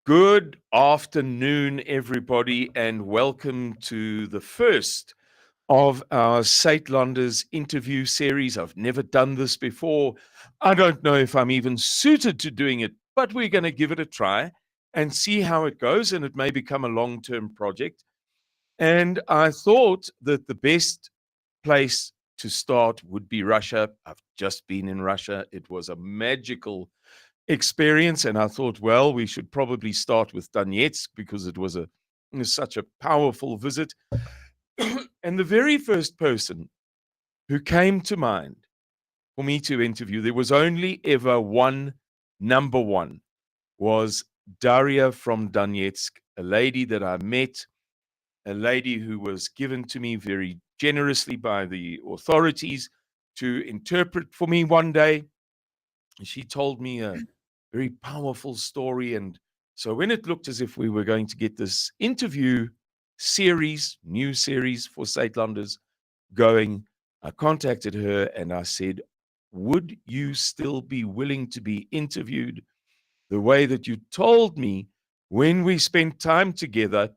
Good afternoon, everybody, and welcome to the first of our Suidlanders interview series. I've never done this before. I don't know if I'm even suited to doing it, but we're going to give it a try and see how it goes, and it may become a long-term project. And I thought that the best place to start would be Russia. I've just been in Russia. It was a magical experience, and I thought, well, we should probably start with Donetsk because it was such a powerful visit. And the very first person who came to mind for me to interview, there was only ever one, number one, was Daria from Donetsk, a lady that I met, a lady who was given to me very generously by the authorities to interpret for me one day. She told me a very powerful story. And so when it looked as if we were going to get this interview series, new series for Suidlanders going, I contacted her and I said, would you still be willing to be interviewed the way that you told me when we spent time together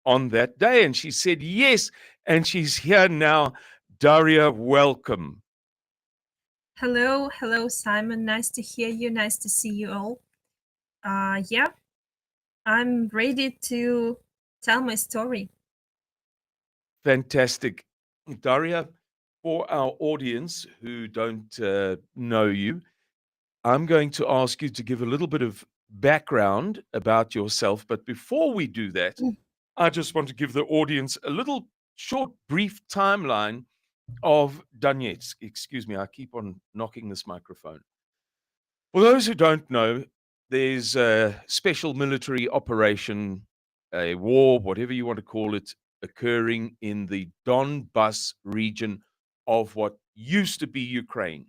on that day? And she said, yes. And she's here now. Daria, welcome. Hello, Simon. Nice to hear you. Nice to see you all. Yeah, I'm ready to tell my story. Fantastic. Daria, for our audience who don't know you, I'm going to ask you to give a little bit of background about yourself. But before we do that, I just want to give the audience a little short, brief timeline of Donetsk. Excuse me, I keep on knocking this microphone. For those who don't know, there's a special military operation, a war, whatever you want to call it, occurring in the Donbas region of what used to be Ukraine.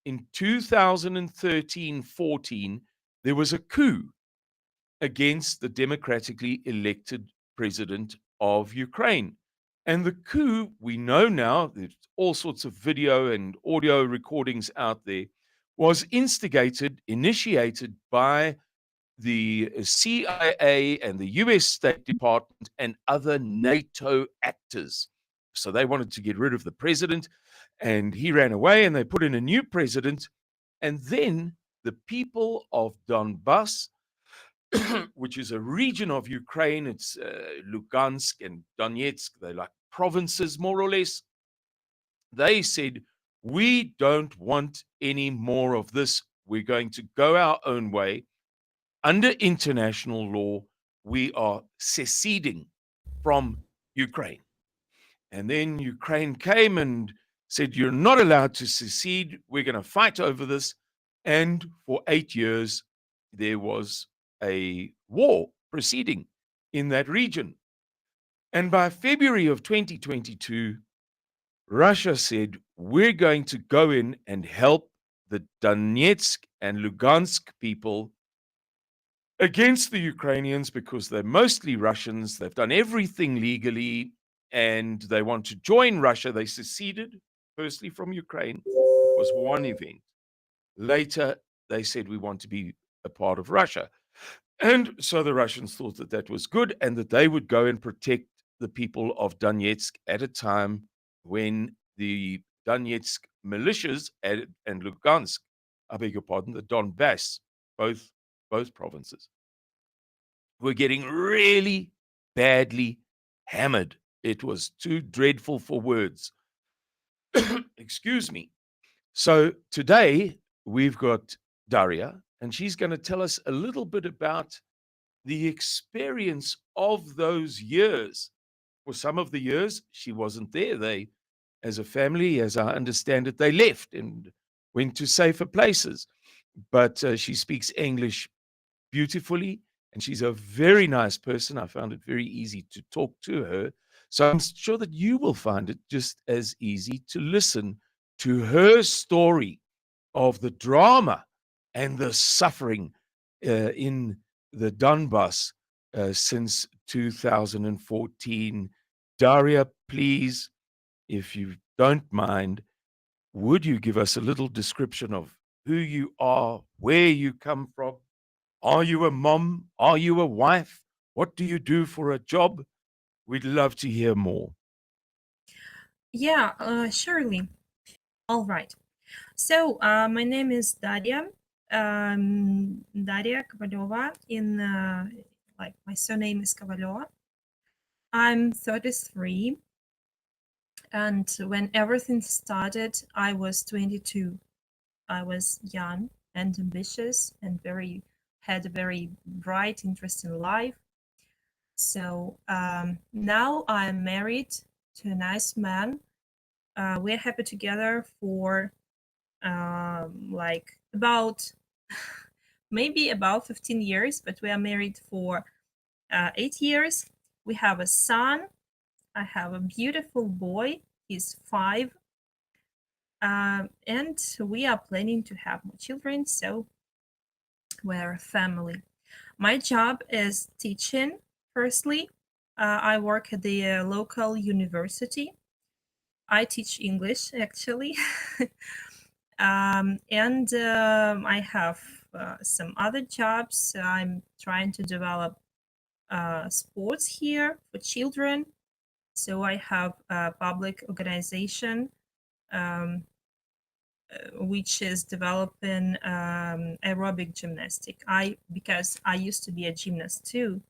In 2013-14, there was a coup against the democratically elected president of Ukraine. And the coup, we know now, there's all sorts of video and audio recordings out there, was initiated by the CIA and the US State Department and other NATO actors. So they wanted to get rid of the president, and he ran away, and they put in a new president. And then the people of Donbas, which is a region of Ukraine, it's Lugansk and Donetsk, they're like provinces, more or less. They said, we don't want any more of this. We're going to go our own way. Under international law, we are seceding from Ukraine. And then Ukraine came and said, you're not allowed to secede. We're going to fight over this. And for 8 years, there was a war proceeding in that region. And by February of 2022, Russia said, we're going to go in and help the Donetsk and Lugansk people against the Ukrainians because they're mostly Russians. They've done everything legally and they want to join Russia. They seceded, firstly from Ukraine. It was one event. Later, they said, we want to be a part of Russia. And so the Russians thought that that was good and that they would go and protect the people of Donetsk at a time when the Donetsk militias and Lugansk, I beg your pardon, the Donbas, both provinces, were getting really badly hammered. It was too dreadful for words. Excuse me. So today we've got Daria, and she's going to tell us a little bit about the experience of those years. For some of the years, she wasn't there. They, as a family, as I understand it, they left and went to safer places. But she speaks English beautifully, and she's a very nice person. I found it very easy to talk to her. So I'm sure that you will find it just as easy to listen to her story of the drama and the suffering in the Donbas since 2014. Daria, please, if you don't mind, would you give us a little description of who you are, where you come from, Are you a mom? Are you a wife? What do you do for a job? We'd love to hear more. Yeah, surely. All right. So, my name is Daria. Daria Kovalova. Like my surname is Kovalova. I'm 33, and when everything started, I was 22. I was young and ambitious and had a very bright, interesting life. So now I'm married to a nice man. We're happy together for like about maybe about 15 years, but we are married for 8 years. We have a son. I have a beautiful boy. He's 5. And we are planning to have more children. So we're a family. My job is teaching, firstly. I work at the local university. I teach English, actually. And I have some other jobs. I'm trying to develop sports here for children. So I have a public organization which is developing aerobic gymnastic. Because I used to be a gymnast too.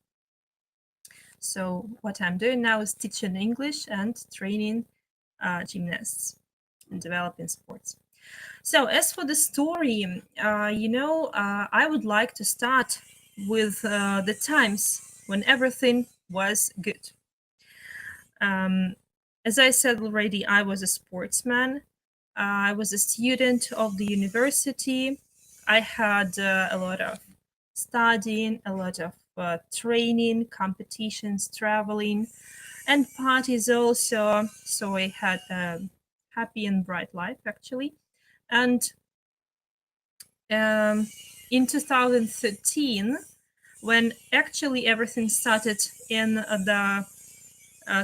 So what I'm doing now is teaching English and training gymnasts and developing sports. So as for the story, I would like to start with the times when everything was good. As I said already, I was a sportsman. I was a student of the university. I had a lot of studying, a lot of training, competitions, traveling, and parties also. So I had a happy and bright life, actually. And in 2013, when actually everything started in the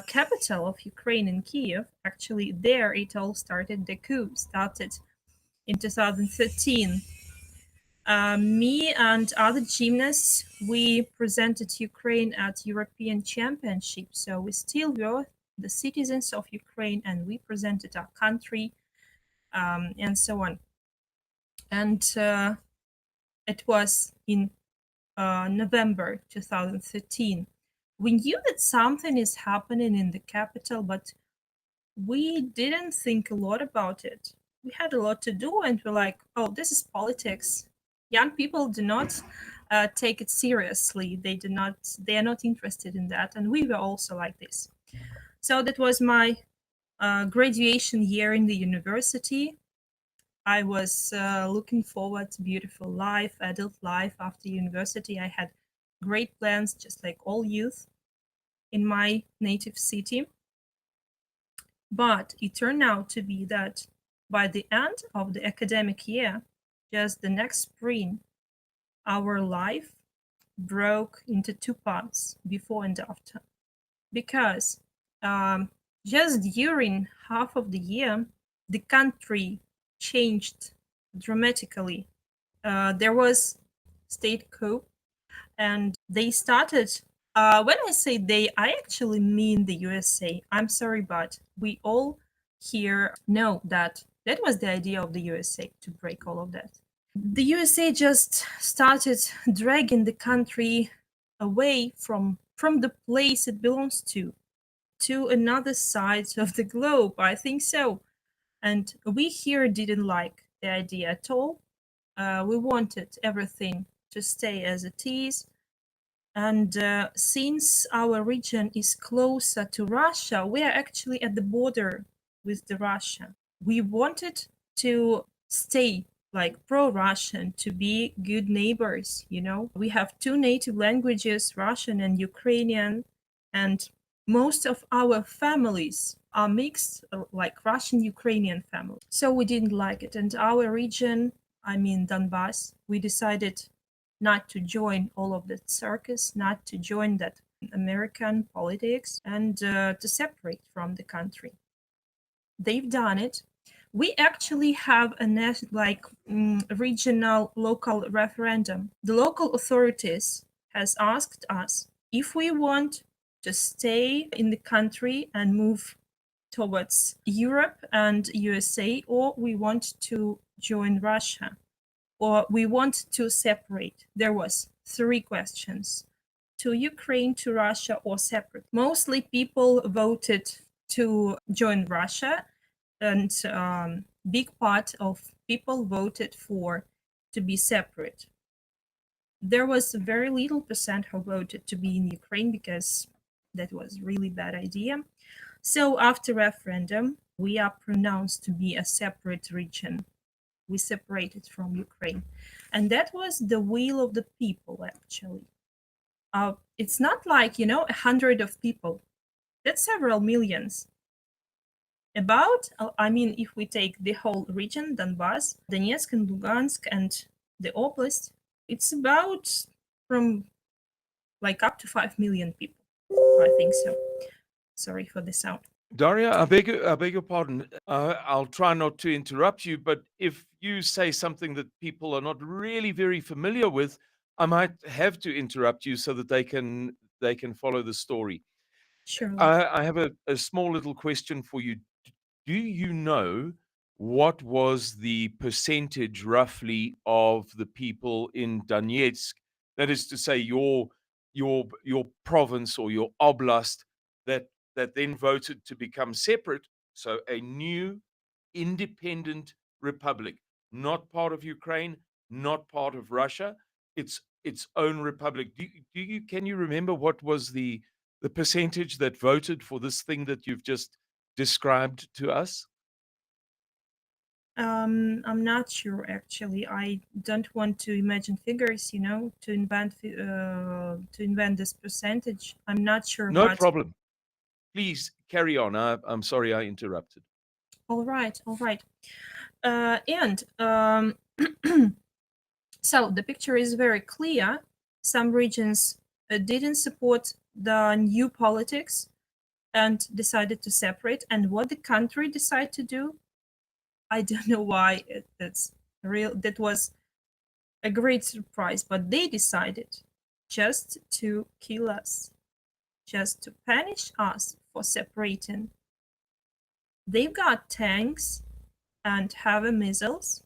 capital of Ukraine, in Kiev, actually there it all started. The coup started in 2013. Me and other gymnasts, we presented Ukraine at European Championship. So we still were the citizens of Ukraine, and we presented our country, and so on. And it was in November 2013. We knew that something is happening in the capital, but we didn't think a lot about it. We had a lot to do, and we're like, oh, this is politics. Young people do not take it seriously. They are not interested in that. And we were also like this. So that was my graduation year in the university. I was looking forward to beautiful life, adult life after university. I had great plans, just like all youth in my native city. But it turned out to be that by the end of the academic year, just the next spring, our life broke into two parts, before and after. Because just during half of the year, the country changed dramatically. There was state coup, and they started. When I say they, I actually mean the USA. I'm sorry, but we all here know that that was the idea of the USA, to break all of that. The USA just started dragging the country away from the place it belongs to another side of the globe. I think so. And we here didn't like the idea at all. We wanted everything to stay as it is. And since our region is closer to Russia, we are actually at the border with the Russia. We wanted to stay like pro-Russian, to be good neighbors, you know. We have two native languages, Russian and Ukrainian, and most of our families are mixed, like Russian Ukrainian families. So we didn't like it. And our region, I mean Donbas, we decided not to join all of that circus, not to join that American politics, and to separate from the country. They've done it. We actually have a regional local referendum. The local authorities has asked us if we want to stay in the country and move towards Europe and USA, or we want to join Russia, or we want to separate. There was 3 questions: to Ukraine, to Russia, or separate. Mostly people voted to join Russia, and big part of people voted for to be separate. There was very little percent who voted to be in Ukraine because that was really bad idea. So after referendum, we are pronounced to be a separate region. We separated from Ukraine, and that was the will of the people. Actually, it's not like 100 of people. That's several millions. About, I mean, if we take the whole region, Donbas, Donetsk and Lugansk, and the oblast, it's about from like up to 5 million people. I think so. Sorry for the sound. Daria, I beg your pardon. I'll try not to interrupt you, but if you say something that people are not really very familiar with, I might have to interrupt you so that they can follow the story. Sure. I have a small little question for you. Do you know what was the percentage roughly of the people in Donetsk, that is to say your province or your oblast, that then voted to become separate, so a new independent republic, not part of Ukraine, not part of Russia, its own republic? Can you remember what was the percentage that voted for this thing that you've just described to us? I'm not sure actually. I don't want to imagine figures, to invent this percentage. I'm not sure. No but problem. Please carry on. I'm sorry I interrupted. All right. And so the picture is very clear. Some regions didn't support the new politics and decided to separate. And what the country decided to do, I don't know why. That was a great surprise, but they decided just to kill us, just to punish us for separating. They've got tanks and heavy missiles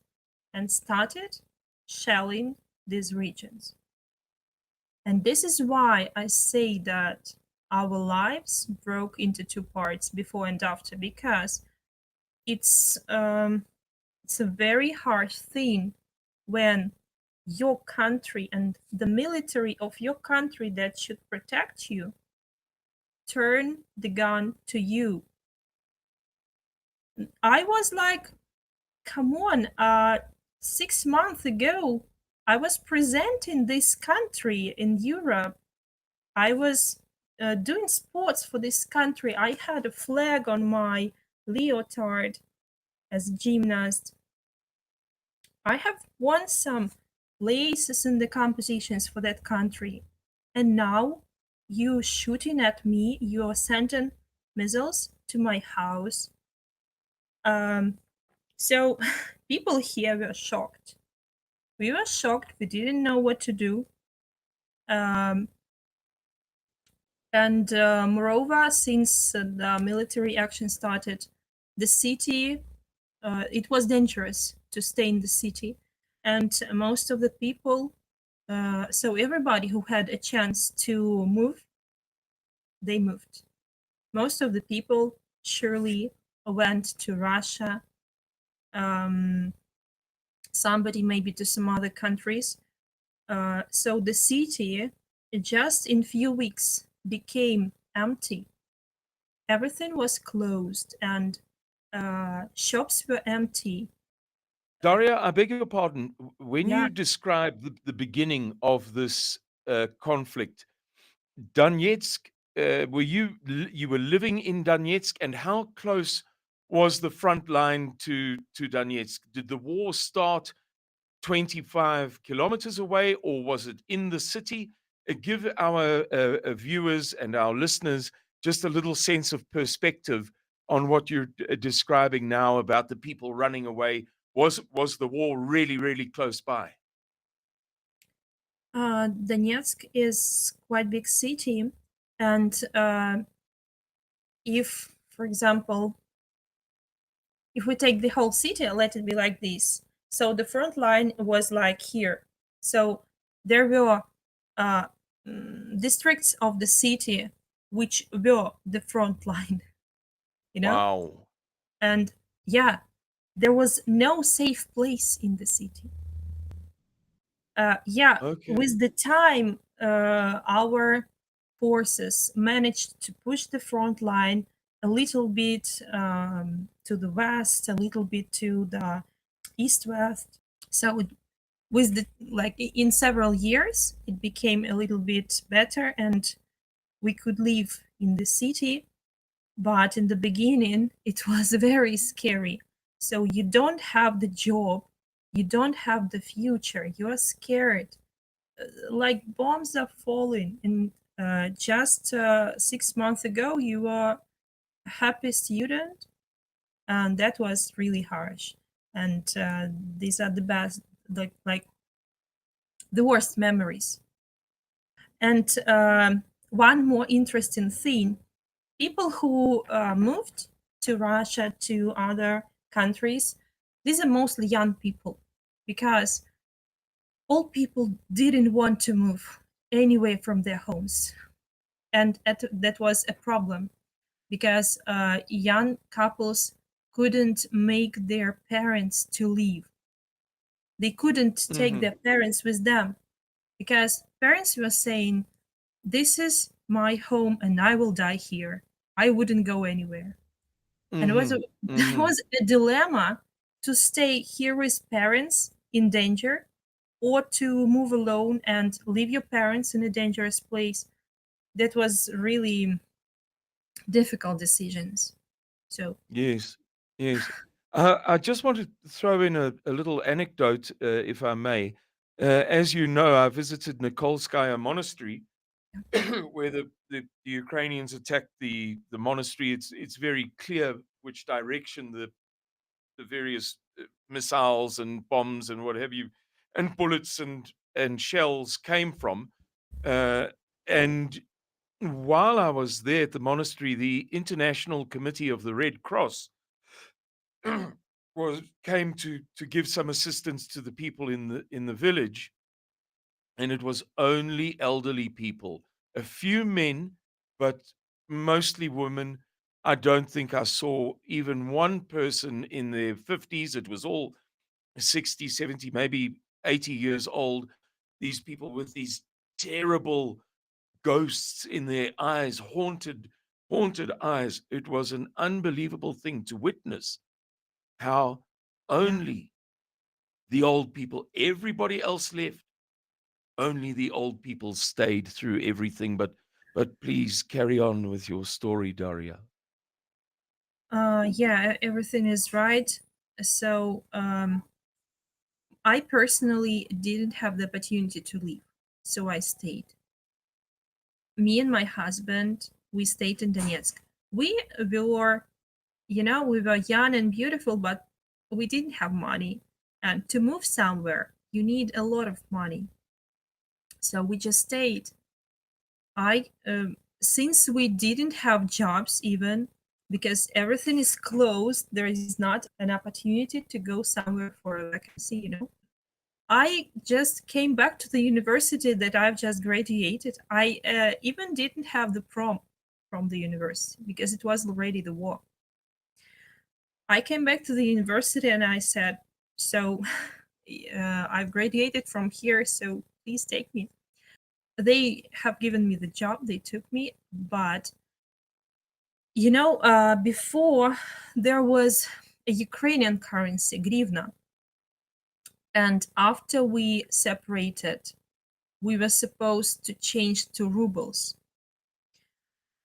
and started shelling these regions. And this is why I say that our lives broke into 2 parts, before and after, because it's a very harsh thing when your country and the military of your country that should protect you turn the gun to you. I was like, come on, 6 months ago, I was presenting this country in Europe. I was doing sports for this country. I had a flag on my leotard as a gymnast. I have won some places in the competitions for that country. And now you shooting at me, you're sending missiles to my house. So people here were shocked. We were shocked. We didn't know what to do. And moreover, since the military action started, the city, it was dangerous to stay in the city. And most of the people, so everybody who had a chance to move, they moved. Most of the people surely went to Russia, somebody maybe to some other countries. So the city just in few weeks became empty. Everything was closed and shops were empty. Daria, I beg your pardon. When Yeah. you describe the beginning of this conflict, Donetsk, were you were living in Donetsk, and how close was the front line to Donetsk? Did the war start 25 kilometers away, or was it in the city? Give our viewers and our listeners just a little sense of perspective on what you're describing now about the people running away? Was the war really, really close by? Donetsk is quite big city, and if, for example, if we take the whole city, let it be like this. So the front line was like here. So there were uh, districts of the city which were the front line, you know? Wow. And yeah, there was no safe place in the city. Yeah, Okay. with the time, our forces managed to push the front line a little bit to the west, a little bit to the east-west. So with the in several years, it became a little bit better, and we could live in the city. But in the beginning, it was very scary. So you don't have the job, you don't have the future, you are scared. Like bombs are falling. And just 6 months ago, you were a happy student, and that was really harsh. And these are the best, like the worst memories. And one more interesting thing, people who moved to Russia, to other countries, these are mostly young people, because old people didn't want to move anyway from their homes. And that was a problem, because young couples couldn't make their parents to leave. They couldn't take Mm-hmm. their parents with them, because parents were saying, this is my home and I will die here. I wouldn't go anywhere. And it was Mm-hmm. that Mm-hmm. was a dilemma, to stay here with parents in danger, or to move alone and leave your parents in a dangerous place. That was really difficult decisions. So Yes. Yes. I just want to throw in a little anecdote, if I may. As you know, I visited Nikolskaya Monastery, where the Ukrainians attacked the monastery. It's very clear which direction the various missiles and bombs and what have you, and bullets and shells came from. Uh, and while I was there at the monastery, the International Committee of the Red Cross came to give some assistance to the people in the village, and it was only elderly people, a few men, but mostly women. I don't think I saw even one person in their 50s. It was all 60, 70, maybe 80 years old. These people with these terrible ghosts in their eyes, haunted eyes. It was an unbelievable thing to witness, how yeah. only the old people, everybody else left, only the old people stayed through everything. But please carry on with your story, Daria. Yeah, everything is right. So I personally didn't have the opportunity to leave, so I stayed. Me and my husband, we stayed in Donetsk. We were, we were young and beautiful, but we didn't have money. And to move somewhere, you need a lot of money. So we just stayed. I Since we didn't have jobs, even because everything is closed, there is not an opportunity to go somewhere for a vacancy. I just came back to the university that I've just graduated. I even didn't have the prom from the university, because it was already the war. I came back to the university and I said, so I've graduated from here, so please take me. They have given me the job, they took me, but before, there was a Ukrainian currency, grivna, and after we separated, we were supposed to change to rubles.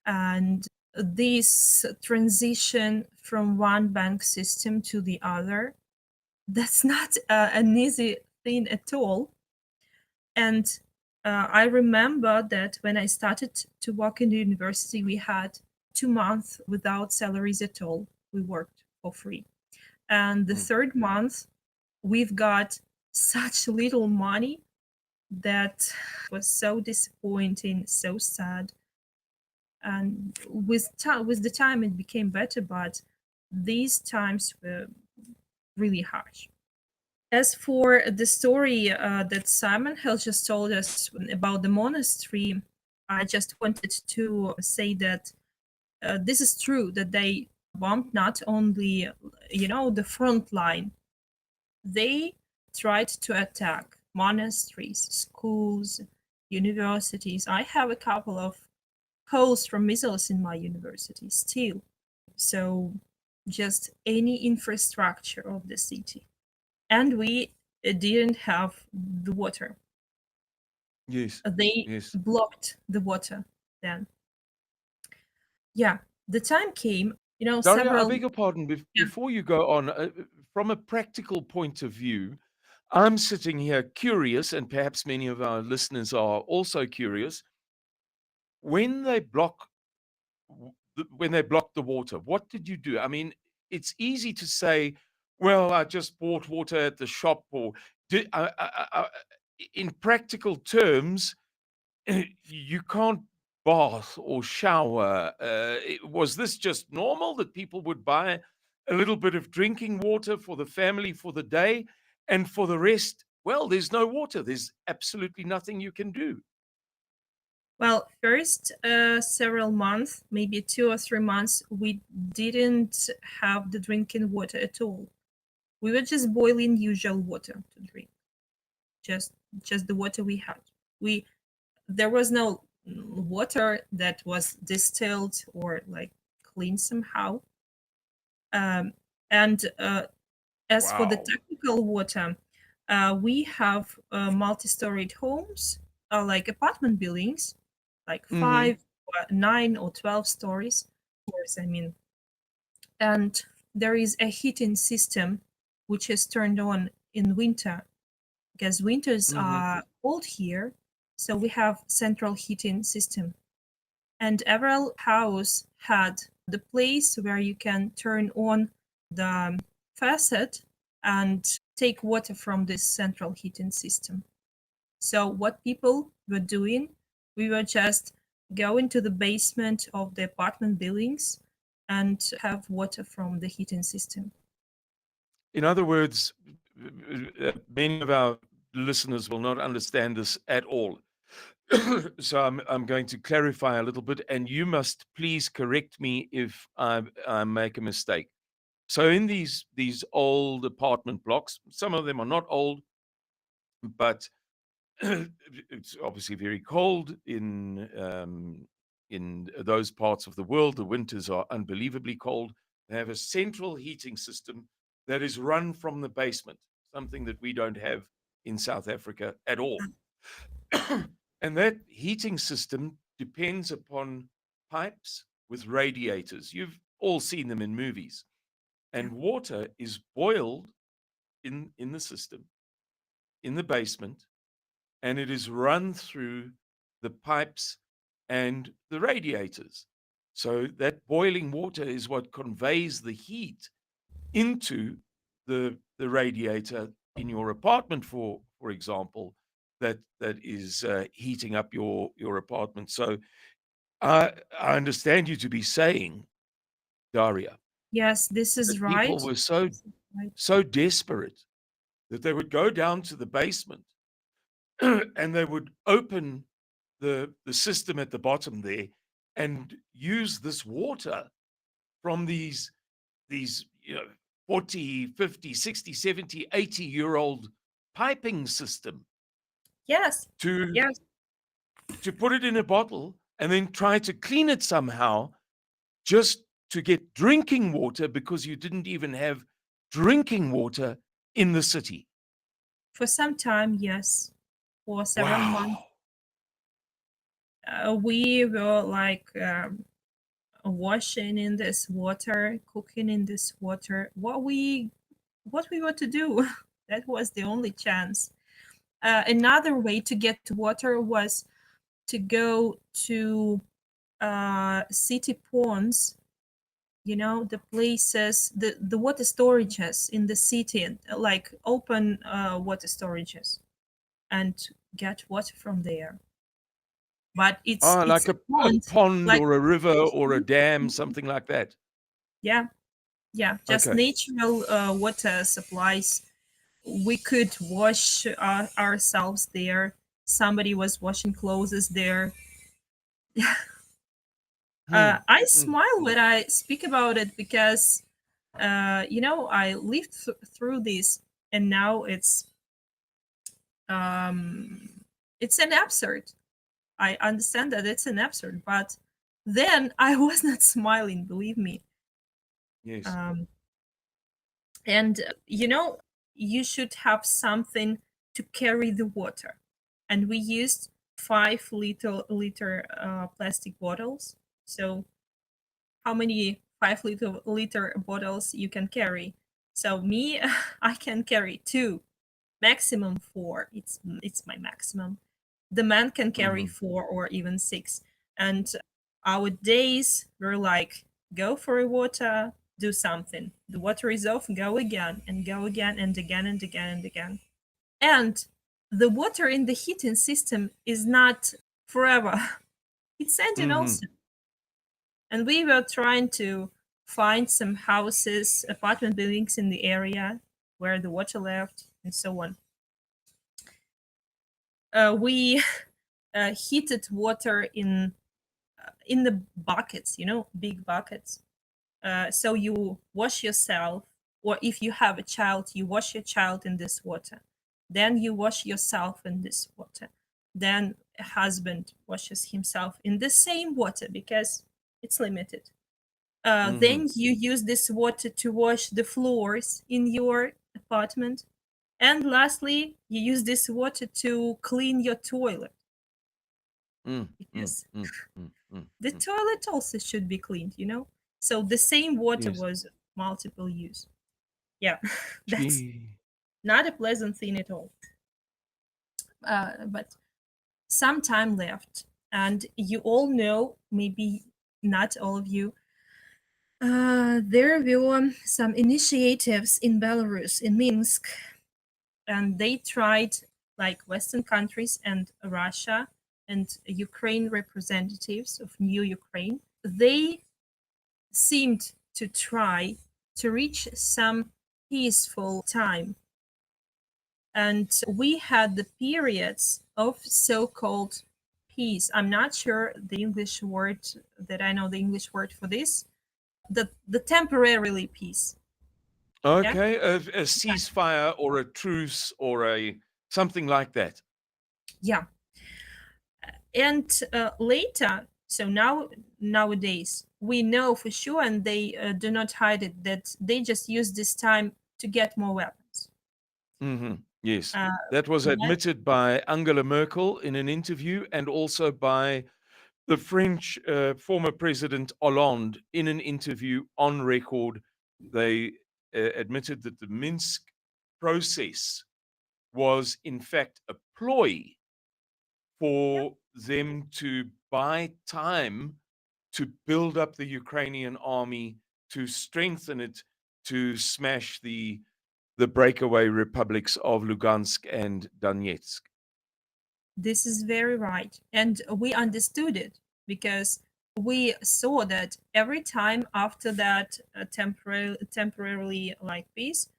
And this transition from one bank system to the other, that's not an easy thing at all. And I remember that when I started to work in the university, we had 2 months without salaries at all. We worked for free. And the third month, we've got such little money that was so disappointing, so sad. And with the time, it became better, but these times were really harsh. As for the story that Simon has just told us about the monastery, I just wanted to say that this is true, that they bombed not only, the front line, they tried to attack monasteries, schools, universities. I have a couple of holes from missiles in my university still. So just any infrastructure of the city. And we didn't have the water. Yes. They Yes. blocked the water then. Yeah, the time came, Daria, I several. beg your pardon. Yeah. Before you go on, from a practical point of view, I'm sitting here curious, and perhaps many of our listeners are also curious. When they block, when they block the water, what did you do? I mean, it's easy to say, "Well, I just bought water at the shop," or in practical terms, you can't bath or shower. Was this just normal that people would buy a little bit of drinking water for the family for the day, and for the rest, well, there's no water. There's absolutely nothing you can do. Well, first several months, maybe 2 or 3 months, we didn't have the drinking water at all. We were just boiling usual water to drink, just the water we had. There was no water that was distilled or like clean somehow. And as for the Wow. technical water, we have multi-storied homes, like apartment buildings, like Hmm. 5, 9, or 12 stories. I mean, and there is a heating system which is turned on in winter because winters Hmm. are cold here, so we have central heating system. And every house had the place where you can turn on the faucet and take water from this central heating system. So what people were doing, we were just going to the basement of the apartment buildings and have water from the heating system. In other words, many of our listeners will not understand this at all. So I'm going to clarify a little bit, and you must please correct me if I make a mistake. So in these old apartment blocks, some of them are not old, but it's obviously very cold in those parts of the world. The winters are unbelievably cold. They have a central heating system that is run from the basement, something that we don't have in South Africa at all. And that heating system depends upon pipes with radiators. You've all seen them in movies. Yeah. And water is boiled in the system, in the basement, and it is run through the pipes and the radiators. So that boiling water is what conveys the heat into the radiator in your apartment, for example, that is heating up your apartment. So I understand you to be saying, Daria, Yes, this is that people right. were so This is right. so desperate that they would go down to the basement and they would open the system at the bottom there and use this water from these 40, 50, 60, 70, 80-year-old piping system Yes, to yes. put it in a bottle and then try to clean it somehow just to get drinking water, because you didn't even have drinking water in the city. For some time, yes. For several months, Wow. we were like washing in this water, cooking in this water. What we were to do, that was the only chance. Another way to get water was to go to city ponds, the places, the water storages in the city, like open water storages, and get water from there. But it's Like a a pond, pond like or a river or a Mhm, dam, mhm. something like that. Yeah, yeah, just Okay. natural water supplies. We could wash ourselves there. Somebody was washing clothes there. Hmm. I Mm. smile Mm. when I speak about it because, I lived through this, and now um, it's an absurd. I understand that it's an absurd, but then I was not smiling, believe me. Yes. Um, and you should have something to carry the water, and we used 5 liter plastic bottles. So how many 5 liter bottles you can carry? So me, I can carry two, maximum four. It's my maximum. The man can carry Hmm. 4 or even 6. And our days were like, go for a water, do something. The water is off, go again and go again and again and again and again. And the water in the heating system is not forever. It's ending Hmm. also. And we were trying to find some houses, apartment buildings in the area where the water left, and so on. We heated water in the buckets, big buckets. So you wash yourself, or if you have a child, you wash your child in this water. Then you wash yourself in this water. Then a husband washes himself in the same water because it's limited. Hmm. Then you use this water to wash the floors in your apartment. And lastly, you use this water to clean your toilet Mm. Mm. because Mm. Mm. Mm. the Mm. toilet also should be cleaned. So the same water Yes. was multiple use. Yeah, that's Gee. not a pleasant thing at all. But some time left, and you all know, maybe not all of you, there were some initiatives in Belarus, in Minsk, and they tried, like Western countries and Russia and Ukraine representatives of New Ukraine, they seemed to try to reach some peaceful time. And we had the periods of so-called peace. I'm not sure the English word that I know the English word for this. The temporarily peace. Yeah. Okay. A ceasefire or a truce or a something like that. Yeah. And later, so nowadays, we know for sure, and they do not hide it, that they just use this time to get more weapons. Hmm. Yes. Uh, That was when, admitted by Angela Merkel in an interview and also by the French former President Hollande in an interview on record. They admitted that the Minsk process was, in fact, a ploy yeah, for them to buy time to build up the Ukrainian army, to strengthen it, to smash the breakaway republics of Lugansk and Donetsk. this is very right. And we understood it because we saw that every time after that temporarily like peace,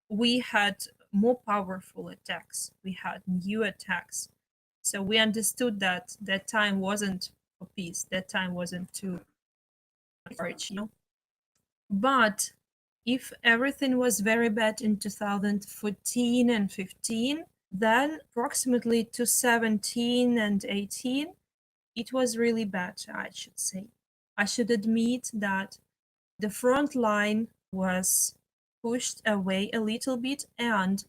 we had more powerful attacks. We had new attacks. So we understood that that time wasn't for peace. That time wasn't to march. But if everything was very bad in 2014 and 15, then approximately to 17 and 18, it was really bad, I should say. I should admit that the front line was pushed away a little bit, and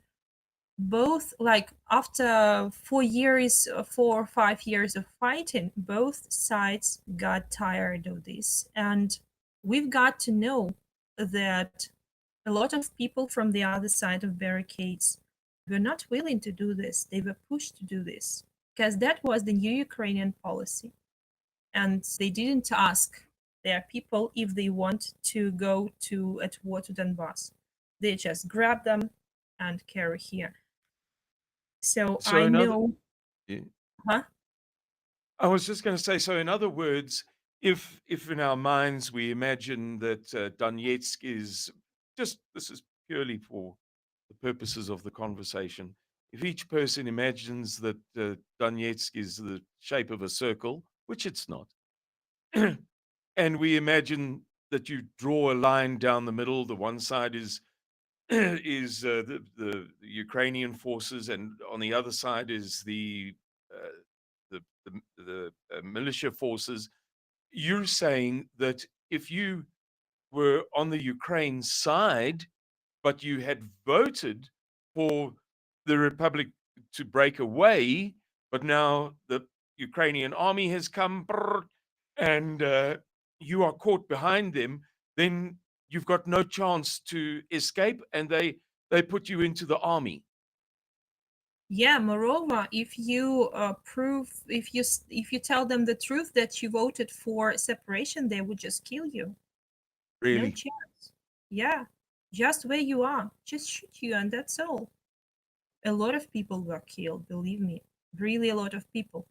both, like, after 4 years, 4 or 5 years of fighting, both sides got tired of this, and we've got to know that a lot of people from the other side of barricades were not willing to do this. They were pushed to do this because that was the new Ukrainian policy. and they didn't ask their people if they want to go at war to Donbas. They just grab them and carry here. So So I another, know, yeah. huh? I was just going to say, so in other words, if in our minds we imagine that Donetsk is just, this is purely for the purposes of the conversation, if each person imagines that Donetsk is the shape of a circle, which it's not, and we imagine that you draw a line down the middle, the one side is is the Ukrainian forces, and on the other side is the militia forces. You're saying that if you were on the Ukraine side, but you had voted for the republic to break away, but now the Ukrainian army has come and you are caught behind them, then you've got no chance to escape, and they put you into the army. Yeah, moreover, if you if you tell them the truth that you voted for separation, they would just kill you. No Really? chance. Yeah, just where you are, just shoot you, and that's all. A lot of people were killed, believe me, really a lot of people.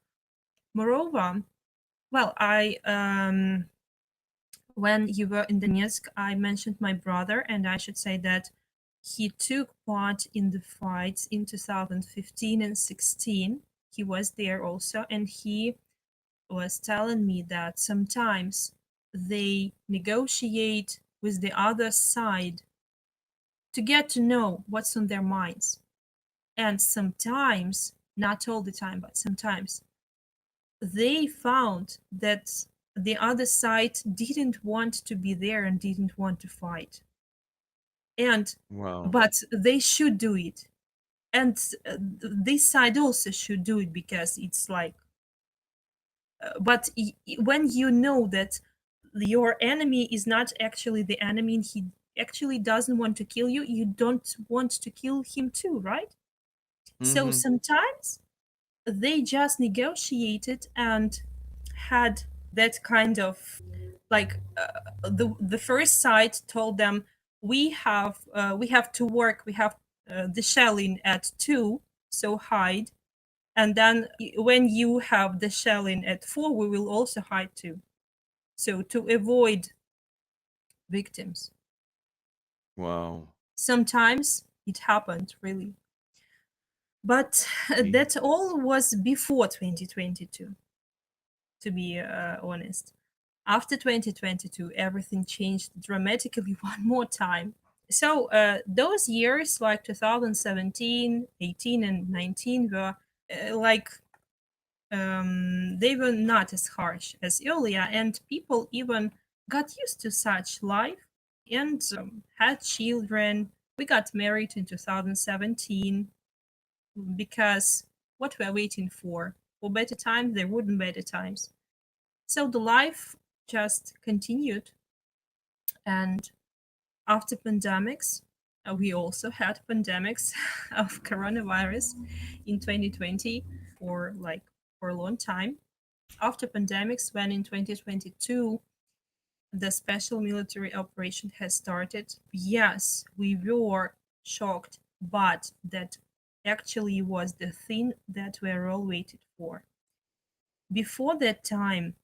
Moreover, well, I when you were in Donetsk, I mentioned my brother, and I should say that he took part in the fights in 2015 and 16. He was there also, and he was telling me that sometimes they negotiate with the other side to get to know what's on their minds. And sometimes, not all the time, but sometimes, they found that the other side didn't want to be there and didn't want to fight. And Wow. but they should do it. And this side also should do it because it's like but when you know that your enemy is not actually the enemy and he actually doesn't want to kill you, you don't want to kill him too, right? So Hmm. sometimes they just negotiated and had that kind of like the first side told them we have to work, we have the shelling at 2, so hide, and then when you have the shelling at 4, we will also hide too, so to avoid victims. Wow. Sometimes it happened really, but Okay. that all was before 2022, to be honest. After 2022, everything changed dramatically one more time. So those years, like 2017, 18, and 19, were like they were not as harsh as earlier, and people even got used to such life and had children. We got married in 2017 because what we're waiting for better times, there wouldn't better times. So the life just continued, and after pandemics, we also had pandemics of coronavirus in 2020 for a long time. After pandemics, when in 2022 the special military operation has started, yes, we were shocked, but that actually was the thing that we were all waited for. Before that time,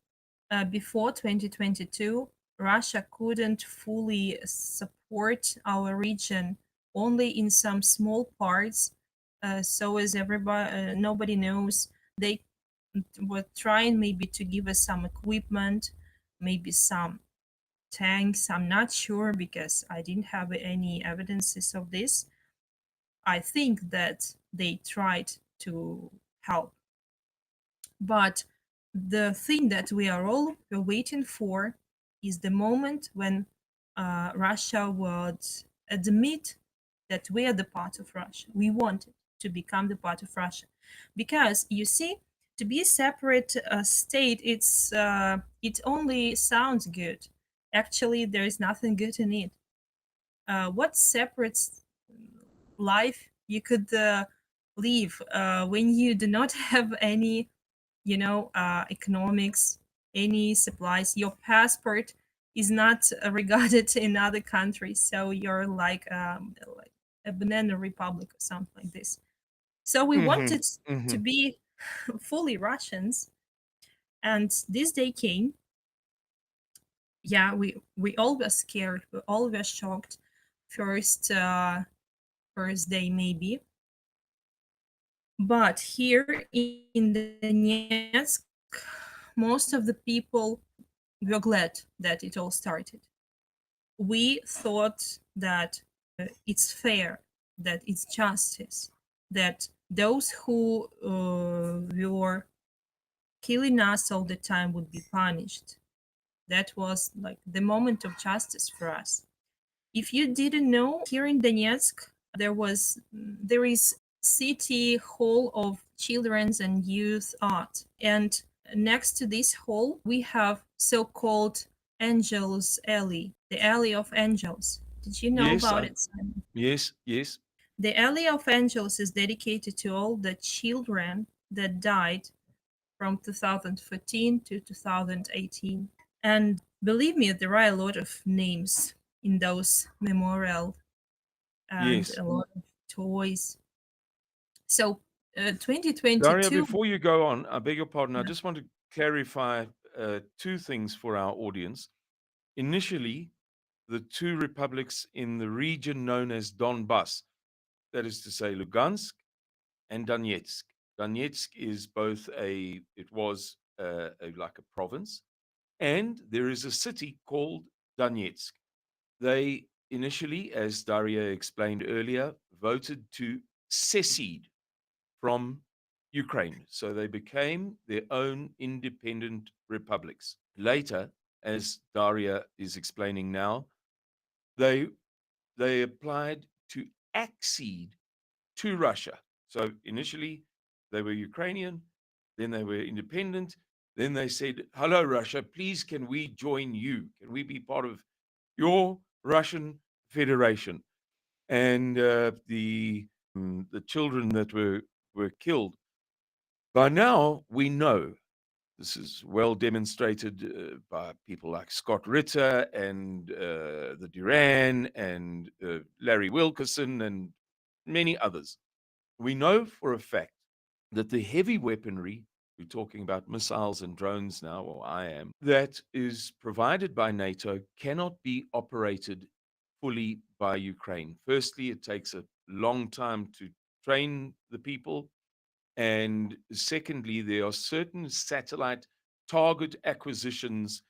before 2022, Russia couldn't fully support our region, only in some small parts. So as everybody, nobody knows, they were trying maybe to give us some equipment, maybe some tanks. I'm not sure because I didn't have any evidences of this. I think that they tried to help, but the thing that we are all waiting for is the moment when Russia would admit that we are the part of Russia. We wanted to become the part of Russia, because you see, to be a separate state, it only sounds good. Actually, there is nothing good in it. What separates life you could live when you do not have any economics, any supplies. Your passport is not regarded in other countries, so you're like a banana republic or something like this. So we Mm-hmm. wanted to Mm-hmm. be fully Russians, and this day came. Yeah, we all were scared. We all were shocked. First day maybe, but here in Donetsk, most of the people were glad that it all started. We thought that it's fair, that it's justice, that those who were killing us all the time would be punished. That was like the moment of justice for us. If you didn't know, here in Donetsk, there is city hall of children's and youth art, and next to this hall we have so-called Angels Alley, the Alley of Angels. Did you know Yes, about it, Simon? yes, yes. The Alley of Angels is dedicated to all the children that died from 2014 to 2018. And believe me, there are a lot of names in those memorial and Yes. a lot of toys. So Daria, 2022, before you go on, I beg your pardon. I yeah, just want to clarify two things for our audience. Initially, the two republics in the region known as Donbas, that is to say, Lugansk and Donetsk. Donetsk is both it was like a province, and there is a city called Donetsk. They initially, as Daria explained earlier, voted to secede from Ukraine. So they became their own independent republics. Later, as Daria is explaining now, they they applied to accede to Russia. So initially they were Ukrainian, then they were independent, then they said, "Hello, Russia, please can we join you? Can we be part of your Russian Federation?" And the children that were killed. By now, we know this is well demonstrated by people like Scott Ritter and the Duran and Larry Wilkerson and many others. We know for a fact that the heavy weaponry, we're talking about missiles and drones now, or I am, that is provided by NATO cannot be operated fully by Ukraine. Firstly, it takes a long time to train the people. And secondly, there are certain satellite target acquisitions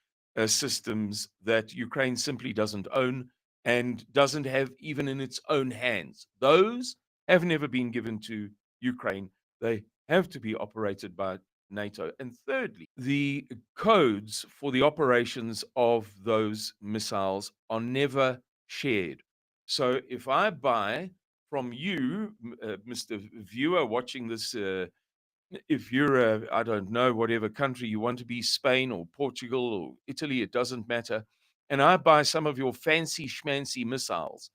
systems that Ukraine simply doesn't own and doesn't have even in its own hands. Those have never been given to Ukraine. They have to be operated by NATO. And thirdly, the codes for the operations of those missiles are never shared. So if I buy from you, Mr. Viewer, watching this, if you're, I don't know, whatever country you want to be, Spain or Portugal or Italy, it doesn't matter, and I buy some of your fancy schmancy missiles,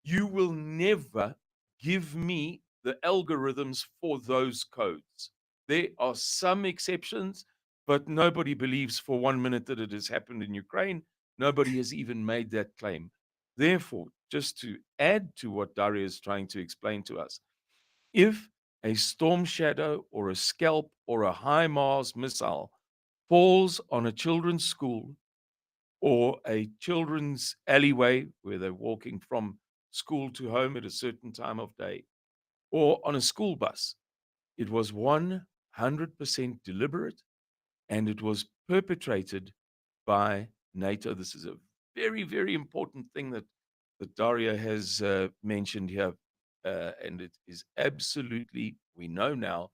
you will never give me the algorithms for those codes. There are some exceptions, but nobody believes for 1 minute that it has happened in Ukraine. Nobody has even made that claim. Therefore, just to add to what Daria is trying to explain to us, if a Storm Shadow or a Scalp or a HIMARS missile falls on a children's school or a children's alleyway where they're walking from school to home at a certain time of day, or on a school bus, it was 100% deliberate and it was perpetrated by NATO. This is a very, very important thing that Daria has mentioned here. And it is absolutely, we know now,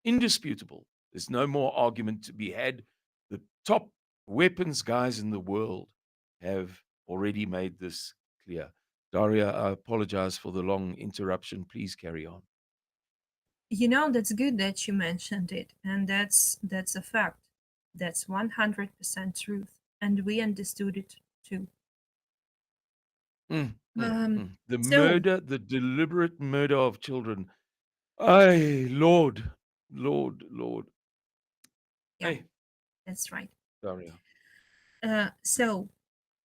indisputable. There's no more argument to be had. The top weapons guys in the world have already made this clear. Daria, I apologize for the long interruption. Please carry on. you know, that's good that you mentioned it, and that's a fact. That's 100% truth, and we understood it too. Mm, mm, Um, mm. The so murder, the deliberate murder of children. Ay, Lord, Lord, Lord. yeah, Hey, that's right. Daria. So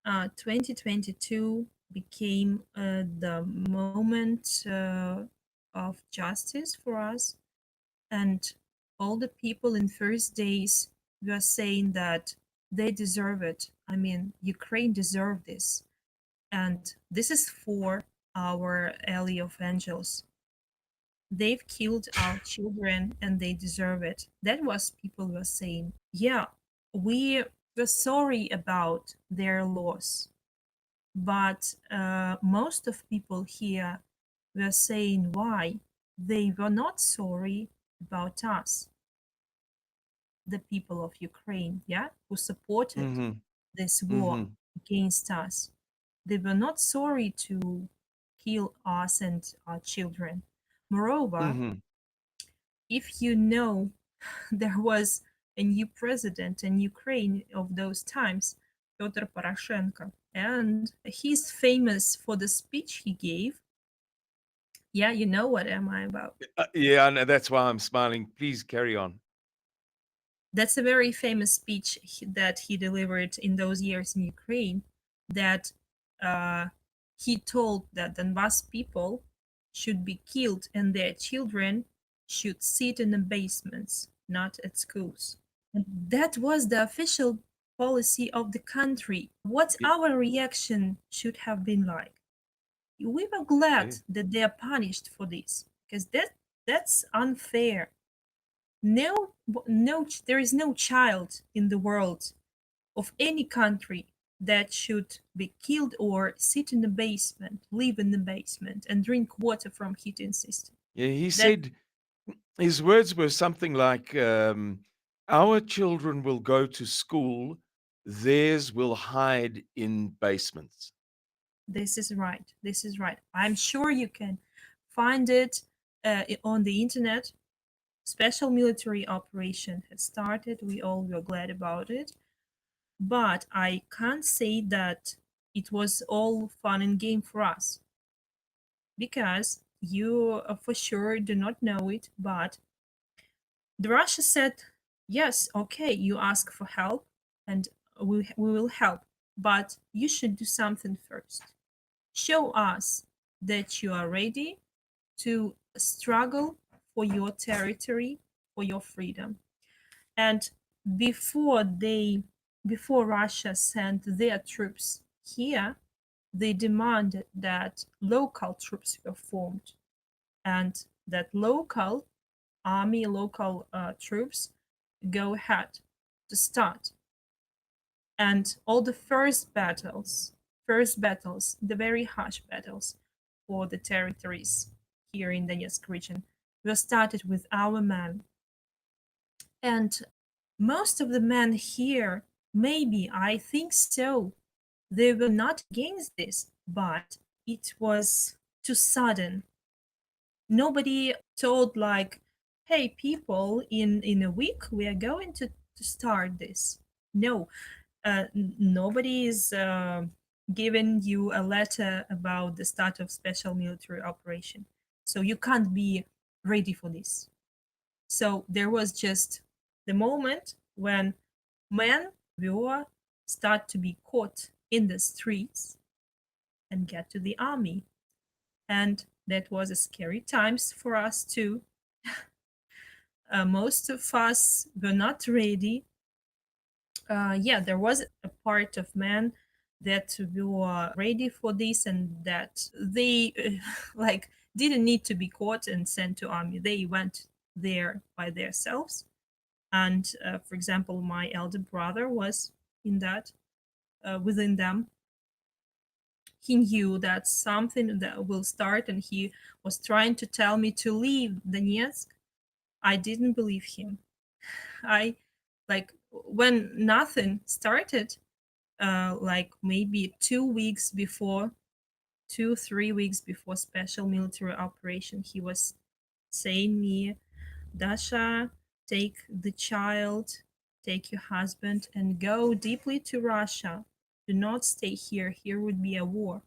2022 became the moment of justice for us, and all the people in first days were saying that they deserve it. I mean, Ukraine deserved this, and this is for our ally of angels. They've killed our children and they deserve it. That was people were saying. Yeah, we were sorry about their loss, but most of people here were saying why they were not sorry about us, the people of Ukraine, yeah, who supported Mm-hmm. this war Mm-hmm. against us. They were not sorry to kill us and our children. Moreover, Mm-hmm. if you know, there was a new president in Ukraine of those times, Pyotr Poroshenko, and he's famous for the speech he gave. Yeah, you know what am I about. Yeah, I know. That's why I'm smiling. Please carry on. That's a very famous speech that he delivered in those years in Ukraine. That uh, he told that Donbas people should be killed and their children should sit in the basements, not at schools. And that was the official policy of the country. What Yeah. our reaction should have been like? We were glad Okay. that they are punished for this because that's unfair. No, there is no child in the world of any country that should be killed or sit in the basement, live in the basement, and drink water from heating system. Yeah, he That said his words were something like, "Our children will go to school, theirs will hide in basements." this is right. This is right. I'm sure you can find it on the internet. Special military operation has started. We all were glad about it. But I can't say that it was all fun and game for us because you for sure do not know it. But the Russia said, yes, okay, you ask for help and we will help, but you should do something first. Show us that you are ready to struggle for your territory, for your freedom. And before they before Russia sent their troops here, they demanded that local troops were formed and that local army, local troops go ahead to start. And all the first battles, the very harsh battles for the territories here in the Donetsk region, were started with our men. And most of the men here, maybe, I think so, they were not against this, but it was too sudden. Nobody told like, hey people, in a week we are going to start this. No, nobody is giving you a letter about the start of special military operation, so you can't be ready for this. So there was just the moment when men will start to be caught in the streets and get to the army. And that was a scary times for us too. Most of us were not ready. Yeah, there was a part of men that were ready for this and that they like didn't need to be caught and sent to army. They went there by themselves. And for example, my elder brother was in that within them. He knew that something that will start and he was trying to tell me to leave Donetsk. I didn't believe him. I like when nothing started, like maybe 2 weeks before, 2 3 weeks before special military operation, he was saying me, Dasha, take the child, take your husband, and go deeply to Russia. Do not stay here. Here would be a war.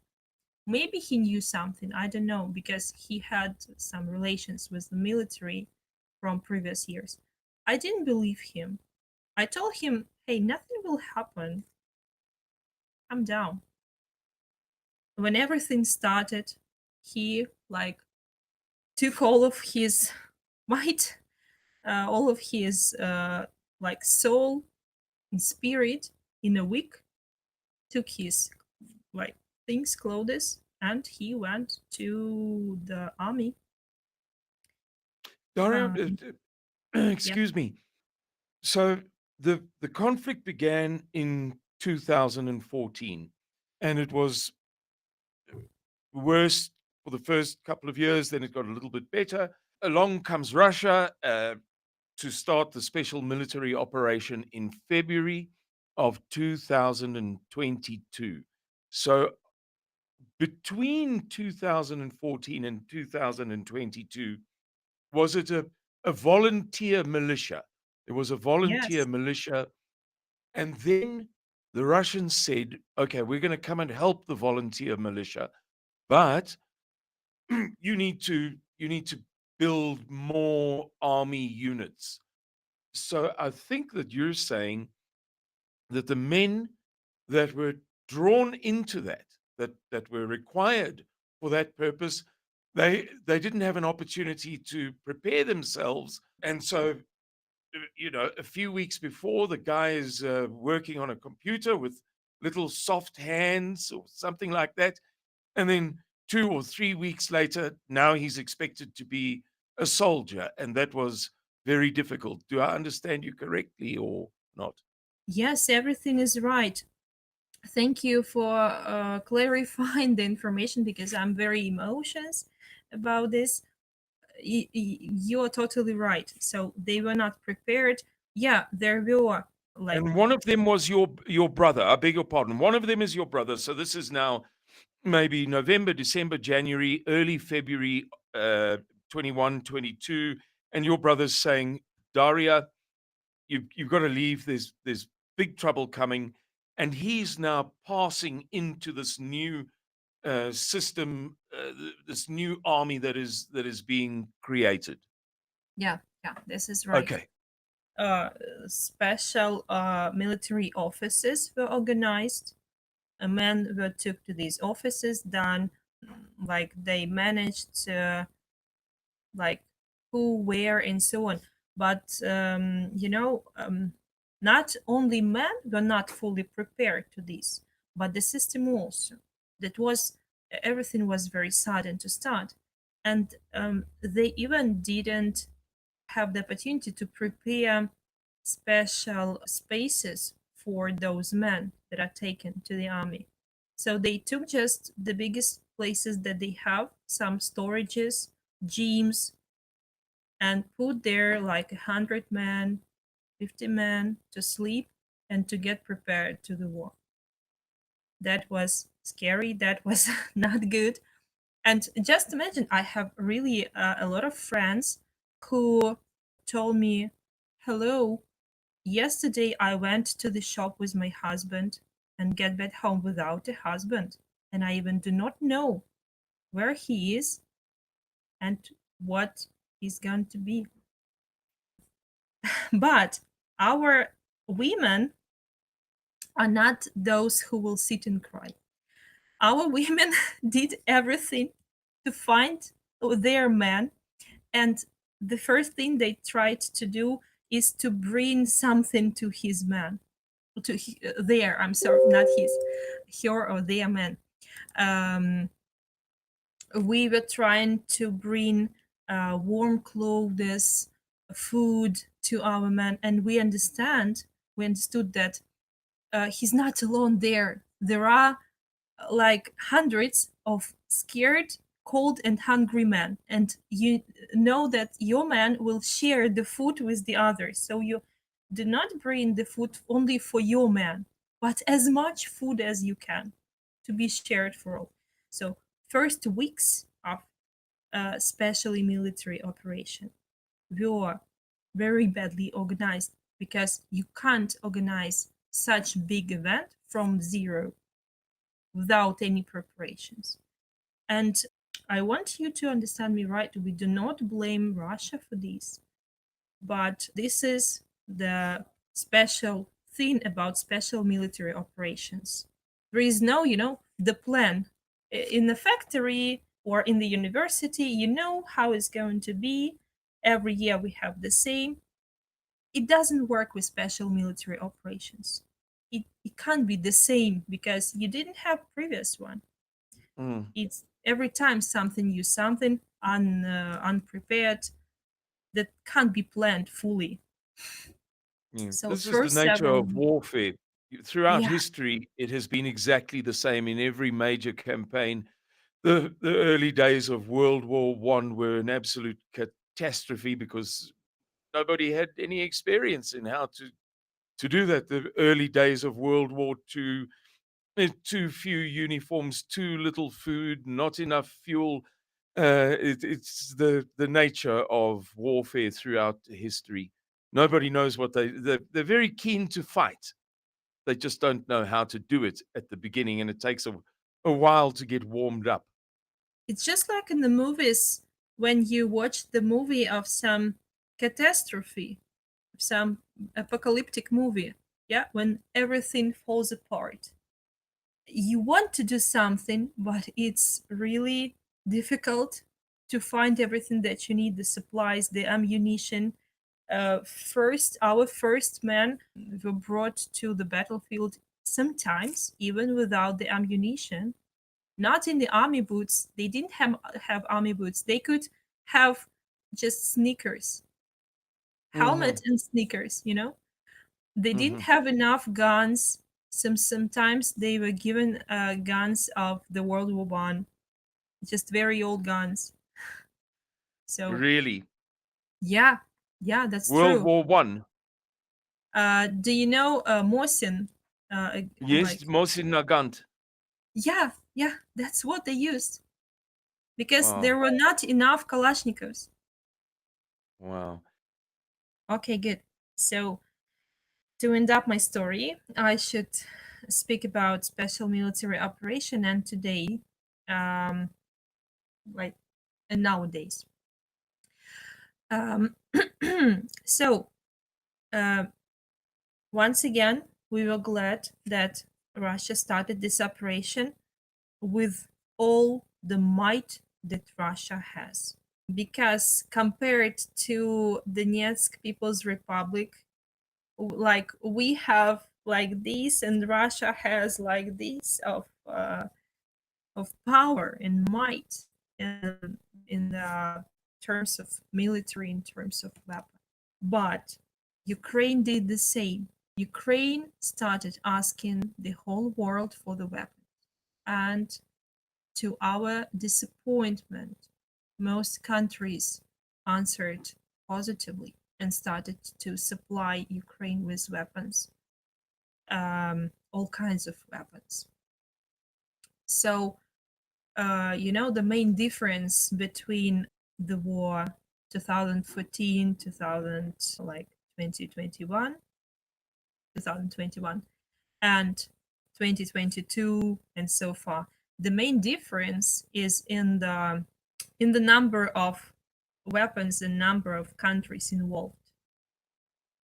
Maybe he knew something, I don't know, because he had some relations with the military from previous years. I didn't believe him. I told him, hey, nothing will happen. Calm down. When everything started, he like took all of his might, all of his like soul and spirit in a week, took his like things, clothes, and he went to the army. Daria, Um, yep. excuse me. So the conflict began in 2014, and it was worse for the first couple of years. Then it got a little bit better. Along comes Russia to start the special military operation in February of 2022. So between 2014 and 2022, was it a volunteer militia? There was a volunteer Yes. militia. And then the Russians said, okay, we're going to come and help the volunteer militia, but you need to build more army units. So I think that you're saying that the men that were drawn into that were required for that purpose, they didn't have an opportunity to prepare themselves. And so a few weeks before, the guy is working on a computer with little soft hands or something like that. And then 2 or 3 weeks later, now he's expected to be a soldier. And that was very difficult. Do I understand you correctly or not? Yes, everything is right. Thank you for clarifying the information because I'm very emotions about this. You're totally right. So they were not prepared. Yeah, there were like And one of them was your brother. I beg your pardon. One of them is your brother. So this is now maybe November, December, January, early February, 21, 22, and your brother's saying, Daria, you've got to leave. There's big trouble coming, and he's now passing into this new system, this new army that is being created. yeah, yeah, this is right. Okay. Uh, Special military offices were organized. Men were took to these offices. Then, like they managed to like who, where, and so on. But not only men were not fully prepared to this, but the system also. That was everything was very sudden to start, and they even didn't have the opportunity to prepare special spaces for those men that are taken to the army. So they took just the biggest places that they have, some storages, gyms, and put there like 100 men, 50 men to sleep and to get prepared to the war. That was scary. That was not good. And just imagine, I have really a lot of friends who told me, hello, yesterday I went to the shop with my husband and get back home without a husband. And I even do not know where he is and what he's going to be. But our women are not those who will sit and cry. Our women did everything to find their man, and the first thing they tried to do is to bring something to his man, to their, I'm sorry, not his, her or their man. Um, we were trying to bring warm clothes, food to our man, and we understood that he's not alone there. There are like hundreds of scared, cold, and hungry men, and you know that your man will share the food with the others. So you do not bring the food only for your man, but as much food as you can to be shared for all. So first weeks of especially military operation were very badly organized because you can't organize such big event from zero without any preparations. And I want you to understand me right. We do not blame Russia for this, but this is the special thing about special military operations. There is no, the plan. In the factory or in the university, you know how it's going to be. Every year we have the same. It doesn't work with special military operations. It can't be the same because you didn't have previous one. Mm. It's every time something new, something unprepared that can't be planned fully. Yeah. So This is the first nature several, of warfare. Throughout yeah, history, it has been exactly the same in every major campaign. The early days of World War One were an absolute catastrophe because nobody had any experience in how to do that. The early days of World War Two, too few uniforms, too little food, not enough fuel. It's the nature of warfare throughout history. Nobody knows what they're very keen to fight. They just don't know how to do it at the beginning, and it takes a while to get warmed up. it's just like in the movies when you watch the movie of some catastrophe, some apocalyptic movie, yeah, when everything falls apart. You want to do something, but it's really difficult to find everything that you need, the supplies, the ammunition. Our first men were brought to the battlefield sometimes even without the ammunition, not in the army boots. They didn't have army boots. They could have just sneakers, Hmm. helmet and sneakers, They didn't Hmm. have enough guns. Sometimes they were given guns of the World War One, just very old guns. So Really, yeah, yeah, that's World true. War One. Do you know Mosin? Yes, Like, Mosin Nagant. yeah, yeah, that's what they used because Wow, there were not enough Kalashnikovs. wow. Okay, good. So to end up my story, I should speak about special military operation and today, um, like, and nowadays. Um, so uh, once again, we were glad that Russia started this operation with all the might that Russia has. Because compared to Donetsk People's Republic, like we have like this, and Russia has like this of power and might in terms of military, in terms of weapons. But Ukraine did the same. Ukraine started asking the whole world for the weapons. And to our disappointment, most countries answered positively and started to supply Ukraine with weapons, all kinds of weapons. So, the main difference between the war 2014, 2000, like 2021, 2021, and 2022, and so far. The main difference is in the number of weapons and number of countries involved.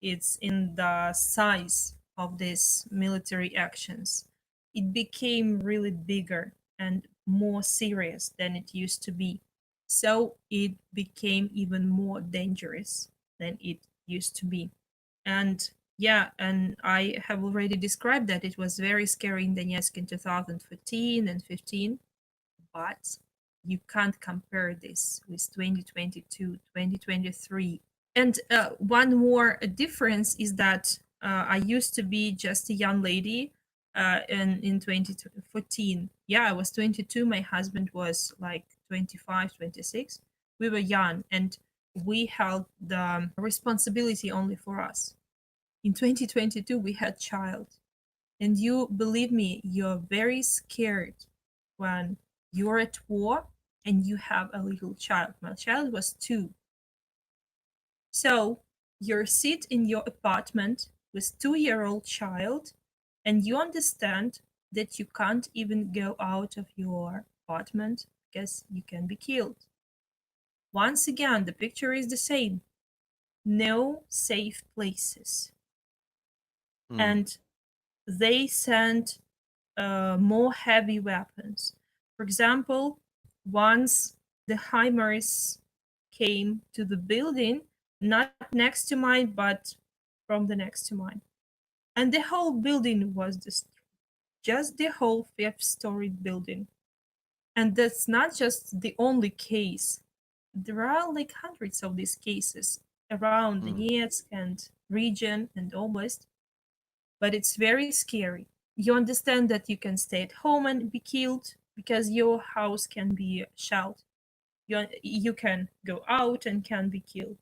It's in the size of these military actions. It became really bigger and more serious than it used to be. So it became even more dangerous than it used to be. And yeah, and I have already described that it was very scary in Donetsk in 2014 and 15, but you can't compare this with 2022, 2023. And one more difference is that I used to be just a young lady in 2014. Yeah, I was 22. My husband was like 25, 26. We were young and we held the responsibility only for us. In 2022, we had child. And you believe me, you're very scared when you're at war and you have a little child. My child was 2. So you sit in your apartment with 2-year-old child and you understand that you can't even go out of your apartment because you can be killed. Once again, the picture is the same. No safe places. Mm. and they sent more heavy weapons. For example, once the HIMARS came to the building, not next to mine, but from the next to mine. And the whole building was destroyed, just the whole fifth-story building. And that's not just the only case. There are like hundreds of these cases around Mm. Donetsk and region and Oblast, but it's very scary. You understand that you can stay at home and be killed because your house can be shelled. You can go out and can be killed.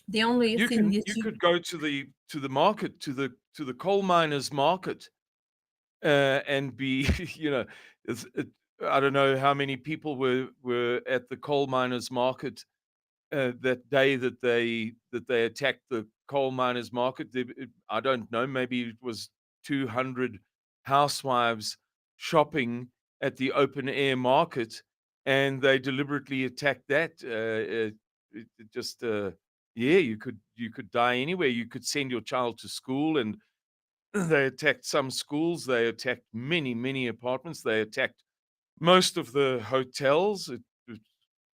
The only thing that You you could go to the market, to the coal miners' market, and be, you know, I don't know how many people were at the coal miners' market that day that they attacked the coal miners' market. I don't know. Maybe it was 200 housewives shopping at the open air market, and they deliberately attacked that. It just yeah, you could die anywhere. You could send your child to school, and they attacked some schools. They attacked many apartments. They attacked most of the hotels.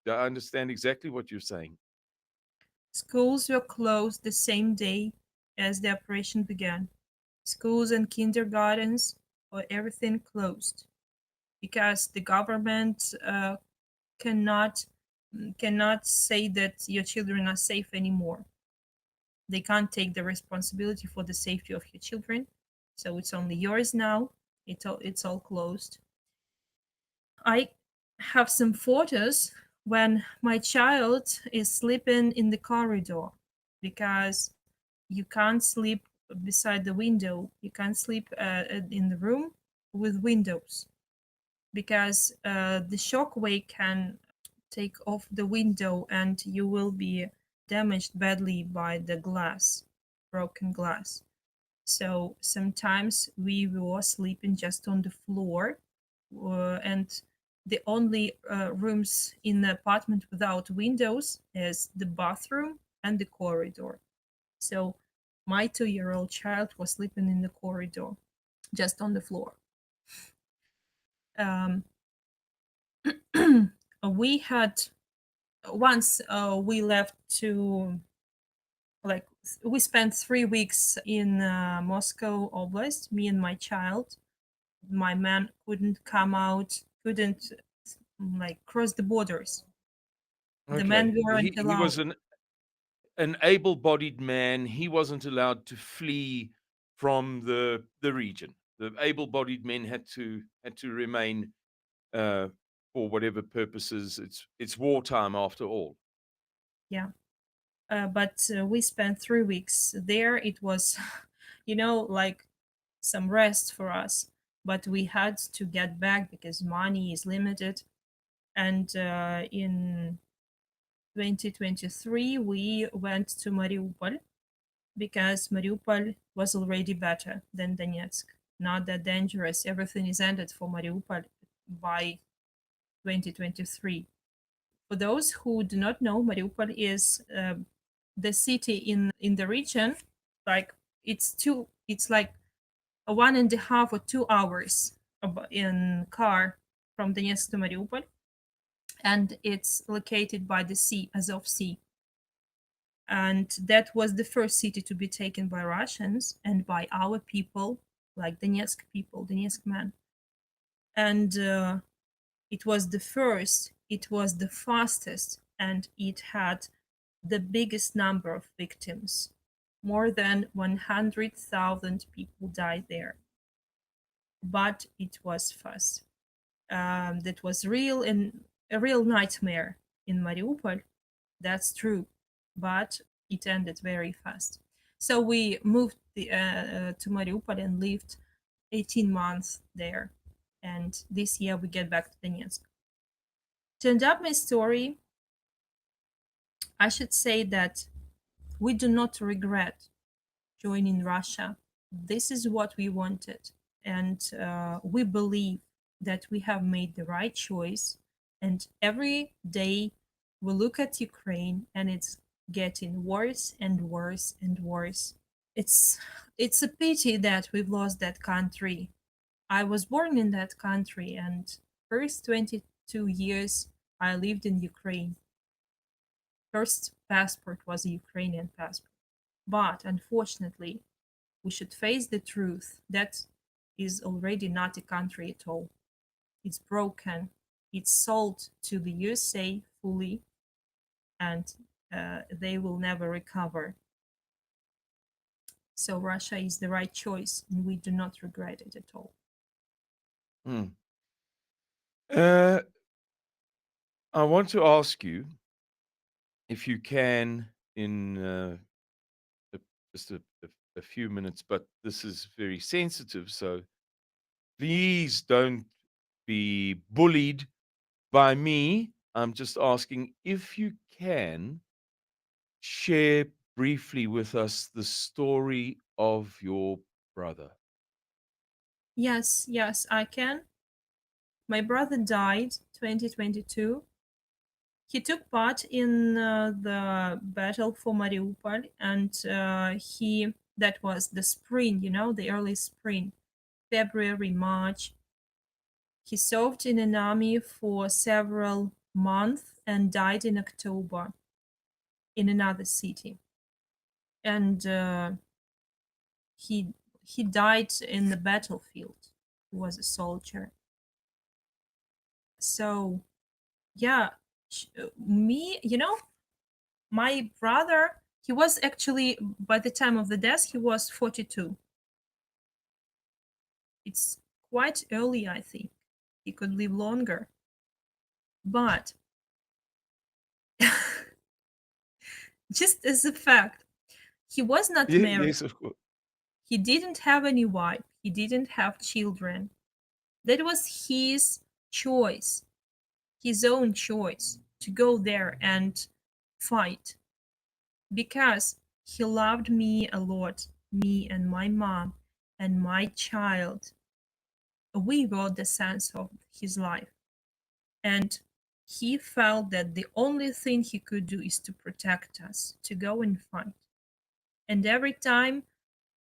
I understand exactly what you're saying. schools were closed the same day as the operation began. Schools and kindergartens or everything closed because the government cannot cannot say that your children are safe anymore. They can't take the responsibility for the safety of your children, so it's only yours now. It's all closed. I have some photos when my child is sleeping in the corridor because you can't sleep beside the window. You can't sleep in the room with windows because the shock wave can take off the window and you will be damaged badly by the glass, broken glass. So sometimes we were sleeping just on the floor, and the only rooms in the apartment without windows is the bathroom and the corridor. So my 2-year-old child was sleeping in the corridor, just on the floor. Um, we had once we left to like we spent 3 weeks in Moscow Oblast, me and my child. My man couldn't come out, couldn't like cross the borders. The men Okay. weren't He allowed. was an able-bodied man. He wasn't allowed to flee from the region. The able-bodied men had to remain uh, for whatever purposes. It's wartime after all. Yeah. But we spent 3 weeks there. It was, like some rest for us. But we had to get back because money is limited. And in 2023, we went to Mariupol because Mariupol was already better than Donetsk. Not that dangerous. Everything is ended for Mariupol by 2023. For those who do not know, Mariupol is the city in the region. Like it's like a 1.5 or 2 hours in car from Donetsk to Mariupol, and it's located by the sea, Azov Sea. And that was the first city to be taken by Russians and by our people, like Donetsk people, Donetsk men. And it was the first, it was the fastest, and it had the biggest number of victims. More than 100,000 people died there. But it was fast. That was real and a real nightmare in Mariupol. That's true. But it ended very fast. So we moved to Mariupol and lived 18 months there. And this year we get back to Donetsk. To end up my story, I should say that we do not regret joining Russia. This is what we wanted. And we believe that we have made the right choice. And every day we look at Ukraine and it's getting worse and worse and worse. It's it's a pity that we've lost that country. I was born in that country, and first 22 years I lived in Ukraine. First passport was a Ukrainian passport. But unfortunately, we should face the truth that is already not a country at all. It's broken. It's sold to the USA fully, and they will never recover. So Russia is the right choice, and we do not regret it at all. Mm. Uh, I want to ask you if you can, in a, just a few minutes, but this is very sensitive, so please don't be bullied by me. I'm just asking if you can share briefly with us the story of your brother. Yes, yes, I can. My brother died 2022. He took part in the battle for Mariupol, and he that was the spring, the early spring, February, March. He served in an army for several months and died in October in another city. And he he died in the battlefield. He was a soldier. So yeah, me, my brother, he was actually, by the time of the death, he was 42. It's quite early, I think. He could live longer. But just as a fact, he was not married. Yes, of course. He didn't have any wife. He didn't have children. That was his choice, his own choice to go there and fight, because he loved me a lot, me and my mom and my child. We were the sense of his life. And he felt that the only thing he could do is to protect us, to go and fight. And every time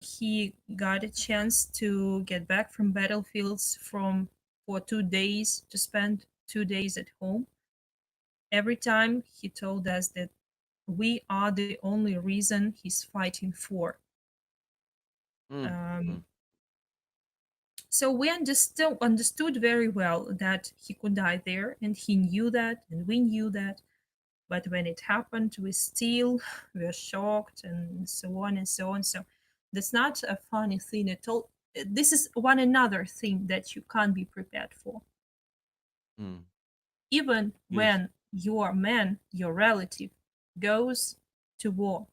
he got a chance to get back from battlefields for 2 days, to spend 2 days at home, every time he told us that we are the only reason he's fighting for. Mm, Um, mm, so we understood very well that he could die there, and he knew that, and we knew that. But when it happened, we still were shocked, and so on and so on. So that's not a funny thing at all. This is one another thing that you can't be prepared for. mm. Even Yes. when your man, your relative, goes to war,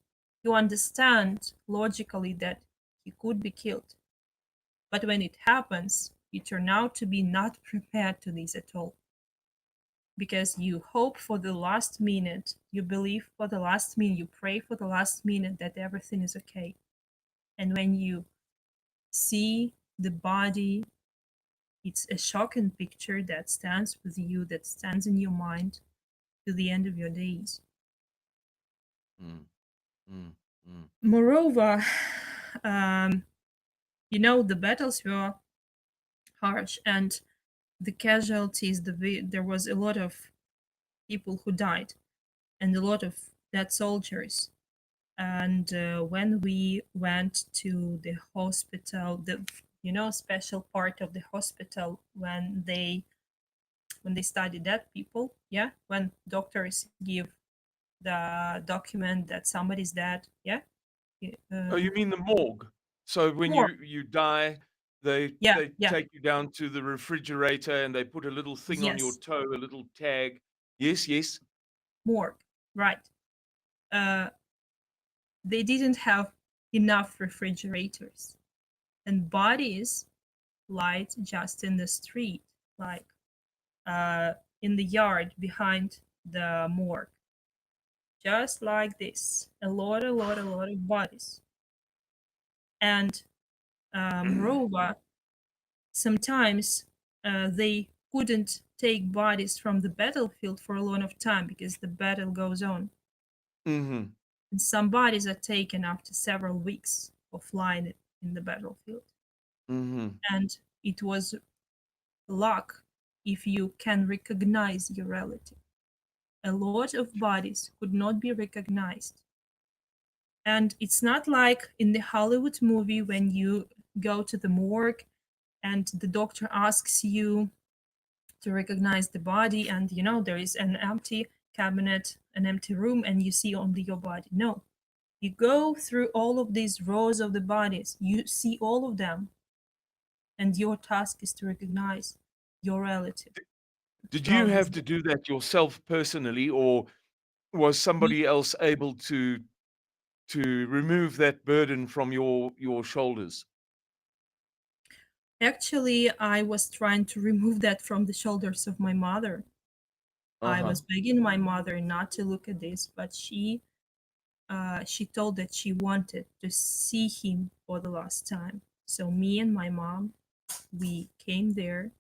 you understand logically that he could be killed. But when it happens, you turn out to be not prepared to this at all. Because you hope for the last minute, you believe for the last minute, you pray for the last minute that everything is okay. And when you see the body, it's a shocking picture that stands with you, that stands in your mind to the end of your days. Mm, mm, mm, Moreover, um, the battles were harsh, and the casualties, there was a lot of people who died and a lot of dead soldiers. And when we went to the hospital, the special part of the hospital, when they study dead people, yeah, when doctors give the document that somebody's dead, yeah. Oh, you uh, mean the morgue? So when More, you die, yeah, they yeah, take you down to the refrigerator and they put a little thing on your yes, toe, a little tag. Yes, yes. morgue, right. uh, they didn't have enough refrigerators, and bodies lied just in the street, like uh, in the yard behind the morgue, just like this. A lot of bodies. And moreover, sometimes they couldn't take bodies from the battlefield for a long of time because the battle goes on. Mhm. And some bodies are taken after several weeks of lying in the battlefield. Mm-hmm. And it was luck if you can recognize your relative. A lot of bodies could not be recognized. And it's not like in the Hollywood movie when you go to the morgue and the doctor asks you to recognize the body, and there is an empty cabinet, an empty room, and you see only your body. No, you go through all of these rows of the bodies, you see all of them, and your task is to recognize your relative Did you throughout this have to day. do that yourself personally, or was somebody else able to remove that burden from your shoulders? Actually, I was trying to remove that from the shoulders of my mother. I Uh-huh. was begging my mother not to look at this, but she told that she wanted to see him for the last time. So me and my mom, we came there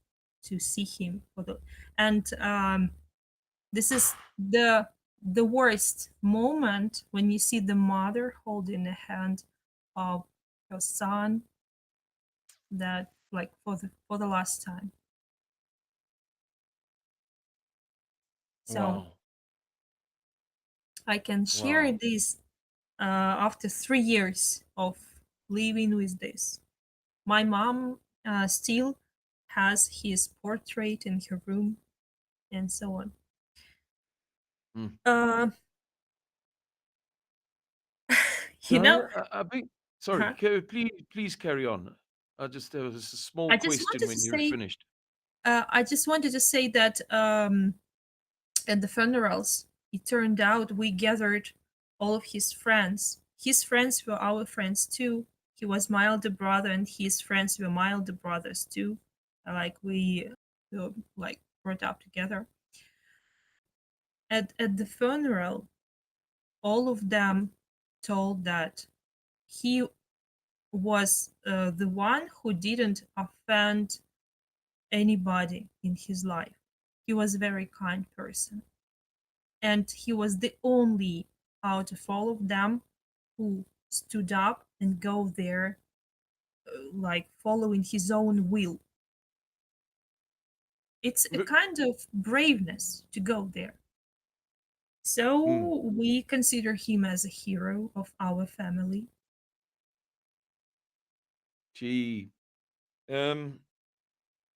to see him for the, and this is the worst moment when you see the mother holding the hand of her son, that like for the last time. So Wow. I can share Wow. this after 3 years of living with this. My mom still has his portrait in her room, and so on. Mm. Uh, you know, Daria, sorry, huh? please carry on. There was a small I just question wanted to when you're say, finished. I just wanted to say that at the funerals, it turned out we gathered all of his friends. His friends were our friends too. He was my elder brother, and his friends were my elder brothers too. Like we like brought up together. At the funeral, all of them told that he was the one who didn't offend anybody in his life. He was a very kind person, and he was the only out of all of them who stood up and go there, like following his own will. It's a Look, kind of braveness to go there. mm, So we consider him as a hero of our family. gee, um,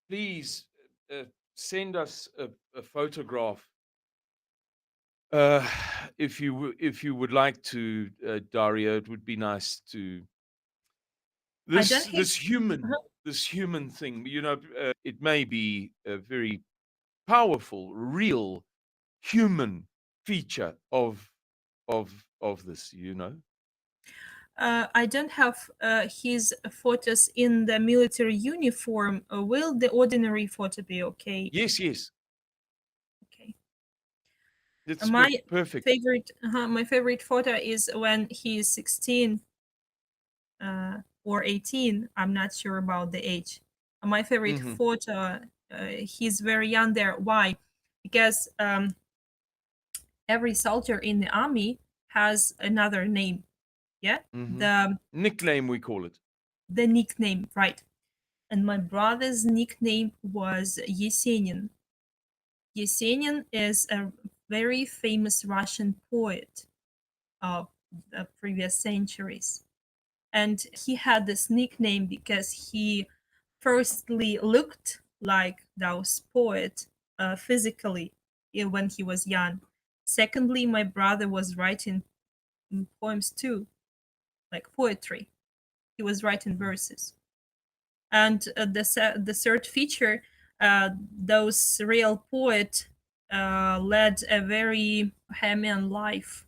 please uh, send us a photograph, uh, if you would like to, Daria. It would be nice to I don't this have. this human thing. It may be a very powerful, real human feature of this. I don't have his photos in the military uniform. Will the ordinary photo be okay? Yes, yes, Okay. that's good, My perfect. favorite photo is when he is 16 or 18. I'm not sure about the age. My favorite Hmm. photo, he's very young there. Why? Because every soldier in the army has another name. Yeah, Hmm. the Nickname, we call it. the nickname, right? And my brother's nickname was Yesenin. Yesenin is a very famous Russian poet of the previous centuries. And he had this nickname because he firstly looked like those poet physically when he was young. Secondly, my brother was writing poems too, like poetry. He was writing verses. And the third feature, those real poet led a very Bahamian life.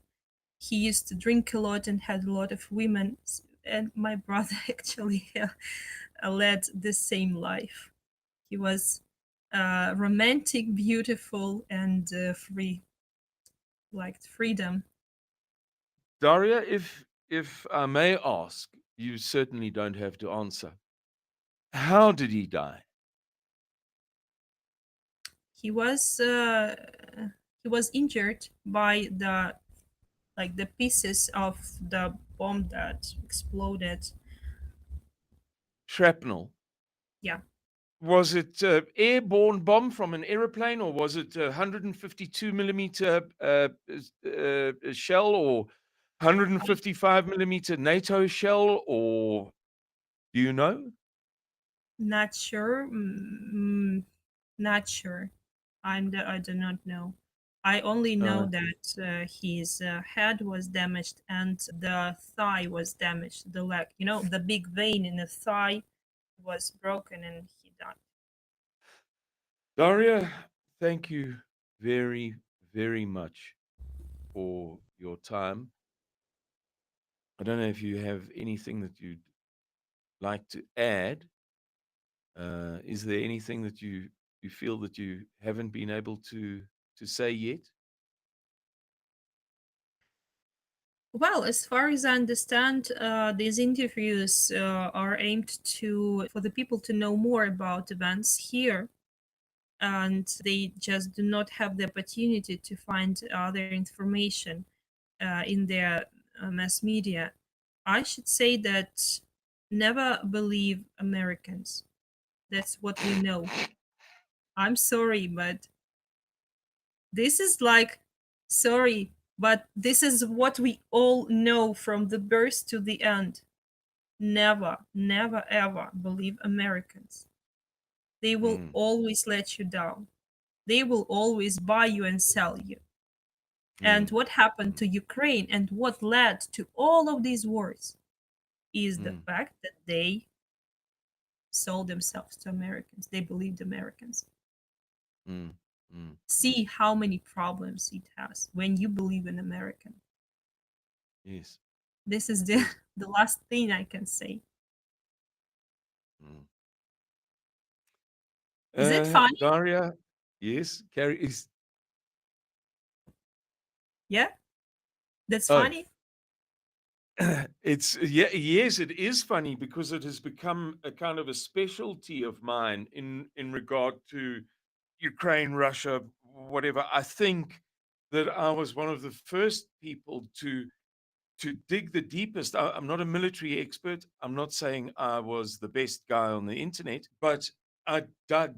He used to drink a lot and had a lot of women, and my brother actually led the same life. He was romantic, beautiful, and free, liked freedom. Daria, if I may ask, you certainly don't have to answer. How did he die? He was uh, he was injured by the pieces of the bomb that exploded Shrapnel. Yeah. Was it airborne bomb from an aeroplane, or was it a 152 millimeter shell, or I'm 155 millimeter NATO shell, or do you know? not sure. Not sure. I do not know. I only know Okay. that his head was damaged and the thigh was damaged. The leg, the big vein in the thigh was broken and he died. Daria, thank you very, very much for your time. I don't know if you have anything that you'd like to add. Is there anything that you feel that you haven't been able to say yet? Well, as far as I understand, these interviews are aimed for the people to know more about events here, and they just do not have the opportunity to find other information in their mass media. I should say that never believe Americans. That's what we know. I'm sorry, but this is like, sorry, but this is what we all know from the birth to the end. Never, never, ever believe Americans. They will Mm, always let you down. They will always buy you and sell you. And mm, what happened mm, to Ukraine and what led to all of these wars is the mm, fact that they sold themselves to Americans. They believed Americans. mm, mm, mm. See how many problems it has when you believe in American. Yes, This is the yes. the last thing I can say. Mm. Is it funny? Daria, yes, carry is. Yeah, that's Oh, funny. it's yeah, yes, it is funny because it has become a kind of a specialty of mine in regard to Ukraine, Russia, whatever. I think that I was one of the first people to dig the deepest. I'm not a military expert. I'm not saying I was the best guy on the internet, but I dug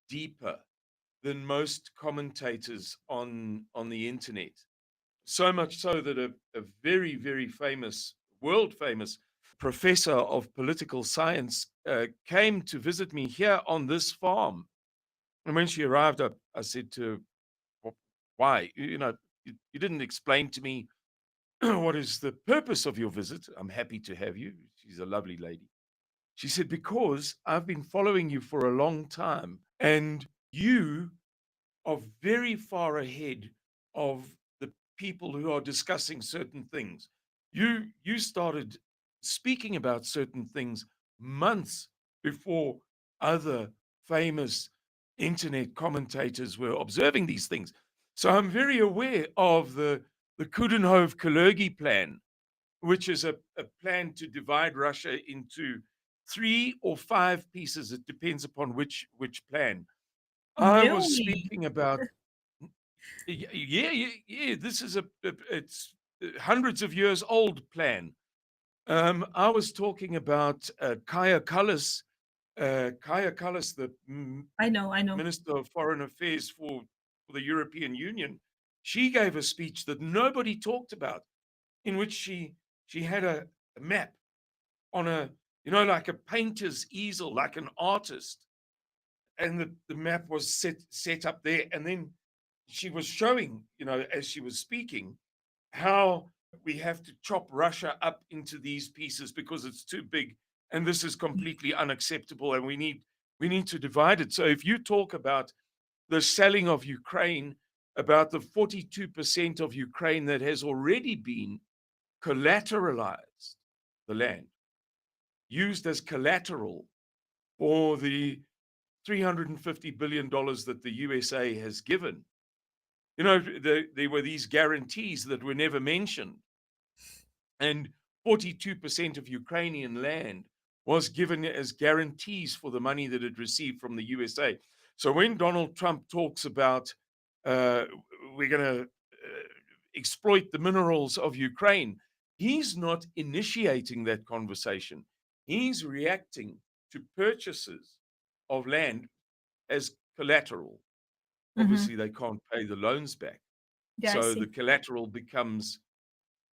deeper than most commentators on the internet. So much so that a very, very famous, world famous professor of political science came to visit me here on this farm. And when she arrived, I said to her, why? You didn't explain to me what is the purpose of your visit. I'm happy to have you. She's a lovely lady. She said, because I've been following you for a long time and you are very far ahead of the people who are discussing certain things. You started speaking about certain things months before other famous internet commentators were observing these things. So I'm very aware of the Coudenhove-Kalergi plan, which is a plan to divide Russia into 3 or 5 pieces. It depends upon which plan. I was Really? speaking about yeah, yeah, yeah. This is it's hundreds of years old plan. I was talking about Kaya Kallas, the I know, I know. Minister of Foreign Affairs for the European Union. She gave a speech that nobody talked about, in which she had a map on like a painter's easel, like an artist, and the map was set up there, and then she was showing, as she was speaking, how we have to chop Russia up into these pieces because it's too big, and this is completely unacceptable, and we need to divide it. So if you talk about the selling of Ukraine, about the 42% of Ukraine that has already been collateralized, the land used as collateral for the $350 billion that the USA has given. There were these guarantees that were never mentioned. And 42% of Ukrainian land was given as guarantees for the money that it received from the USA. So when Donald Trump talks about uh, we're going to exploit the minerals of Ukraine, he's not initiating that conversation. He's reacting to purchases of land as collateral. Obviously, they can't pay the loans back. Yeah, I So the see. collateral becomes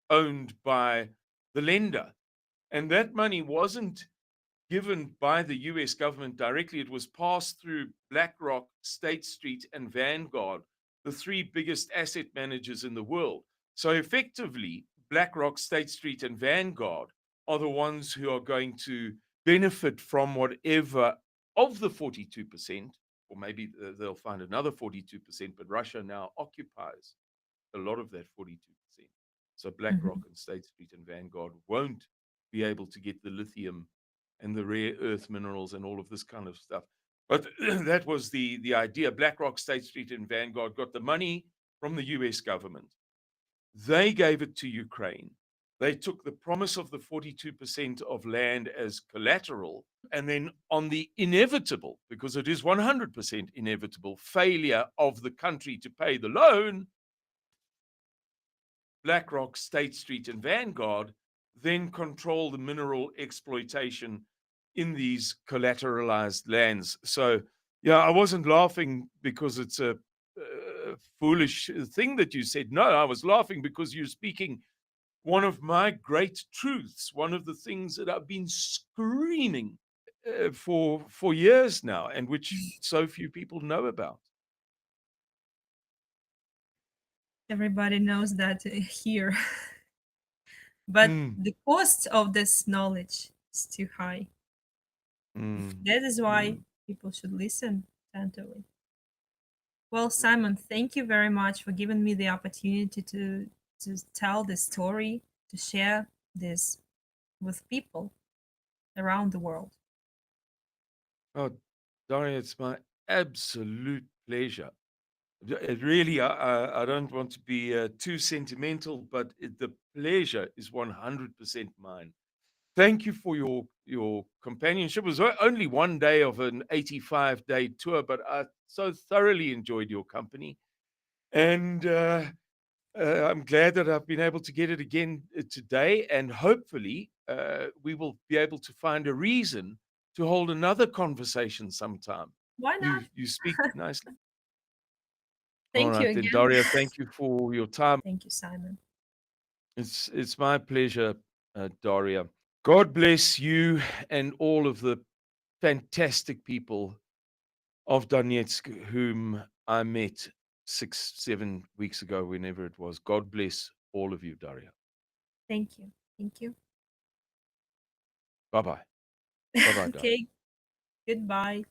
owned by the lender. And that money wasn't given by the US government directly. It was passed through BlackRock, State Street, and Vanguard, the three biggest asset managers in the world. So effectively, BlackRock, State Street, and Vanguard are the ones who are going to benefit from whatever of the 42%, or maybe they'll find another 42%, but Russia now occupies a lot of that 42%. So BlackRock and State Street and Vanguard won't be able to get the lithium and the rare earth minerals and all of this kind of stuff. But that was the idea. BlackRock, State Street, and Vanguard got the money from the US government. They gave it to Ukraine. They took the promise of the 42% of land as collateral. And then on the inevitable, because it is 100% inevitable, failure of the country to pay the loan, BlackRock, State Street, and Vanguard then control the mineral exploitation in these collateralized lands. So, yeah, I wasn't laughing because it's a foolish thing that you said. No, I was laughing because you're speaking one of my great truths, one of the things that I've been screaming for years now, and which so few people know about. Everybody knows that here. But the cost of this knowledge is too high. That is why people should listen attentively. Well, Simon, thank you very much for giving me the opportunity to tell this story, to share this with people around the world. Oh, Daria, it's my absolute pleasure. It really, I don't want to be too sentimental, but the pleasure is 100% mine. Thank you for your companionship. It was only one day of an 85-day tour, but I so thoroughly enjoyed your company. And I'm glad that I've been able to get it again today. And hopefully, we will be able to find a reason to hold another conversation sometime. Why not? You speak nicely. All Thank you right, then, again. Daria, thank you for your time. Thank you, Simon. It's my pleasure, Daria. God bless you and all of the fantastic people of Donetsk whom I met 6-7 weeks ago, whenever it was. God bless all of you, Daria. Thank you. Thank you. Bye-bye. Bye-bye, Daria. Okay. Goodbye.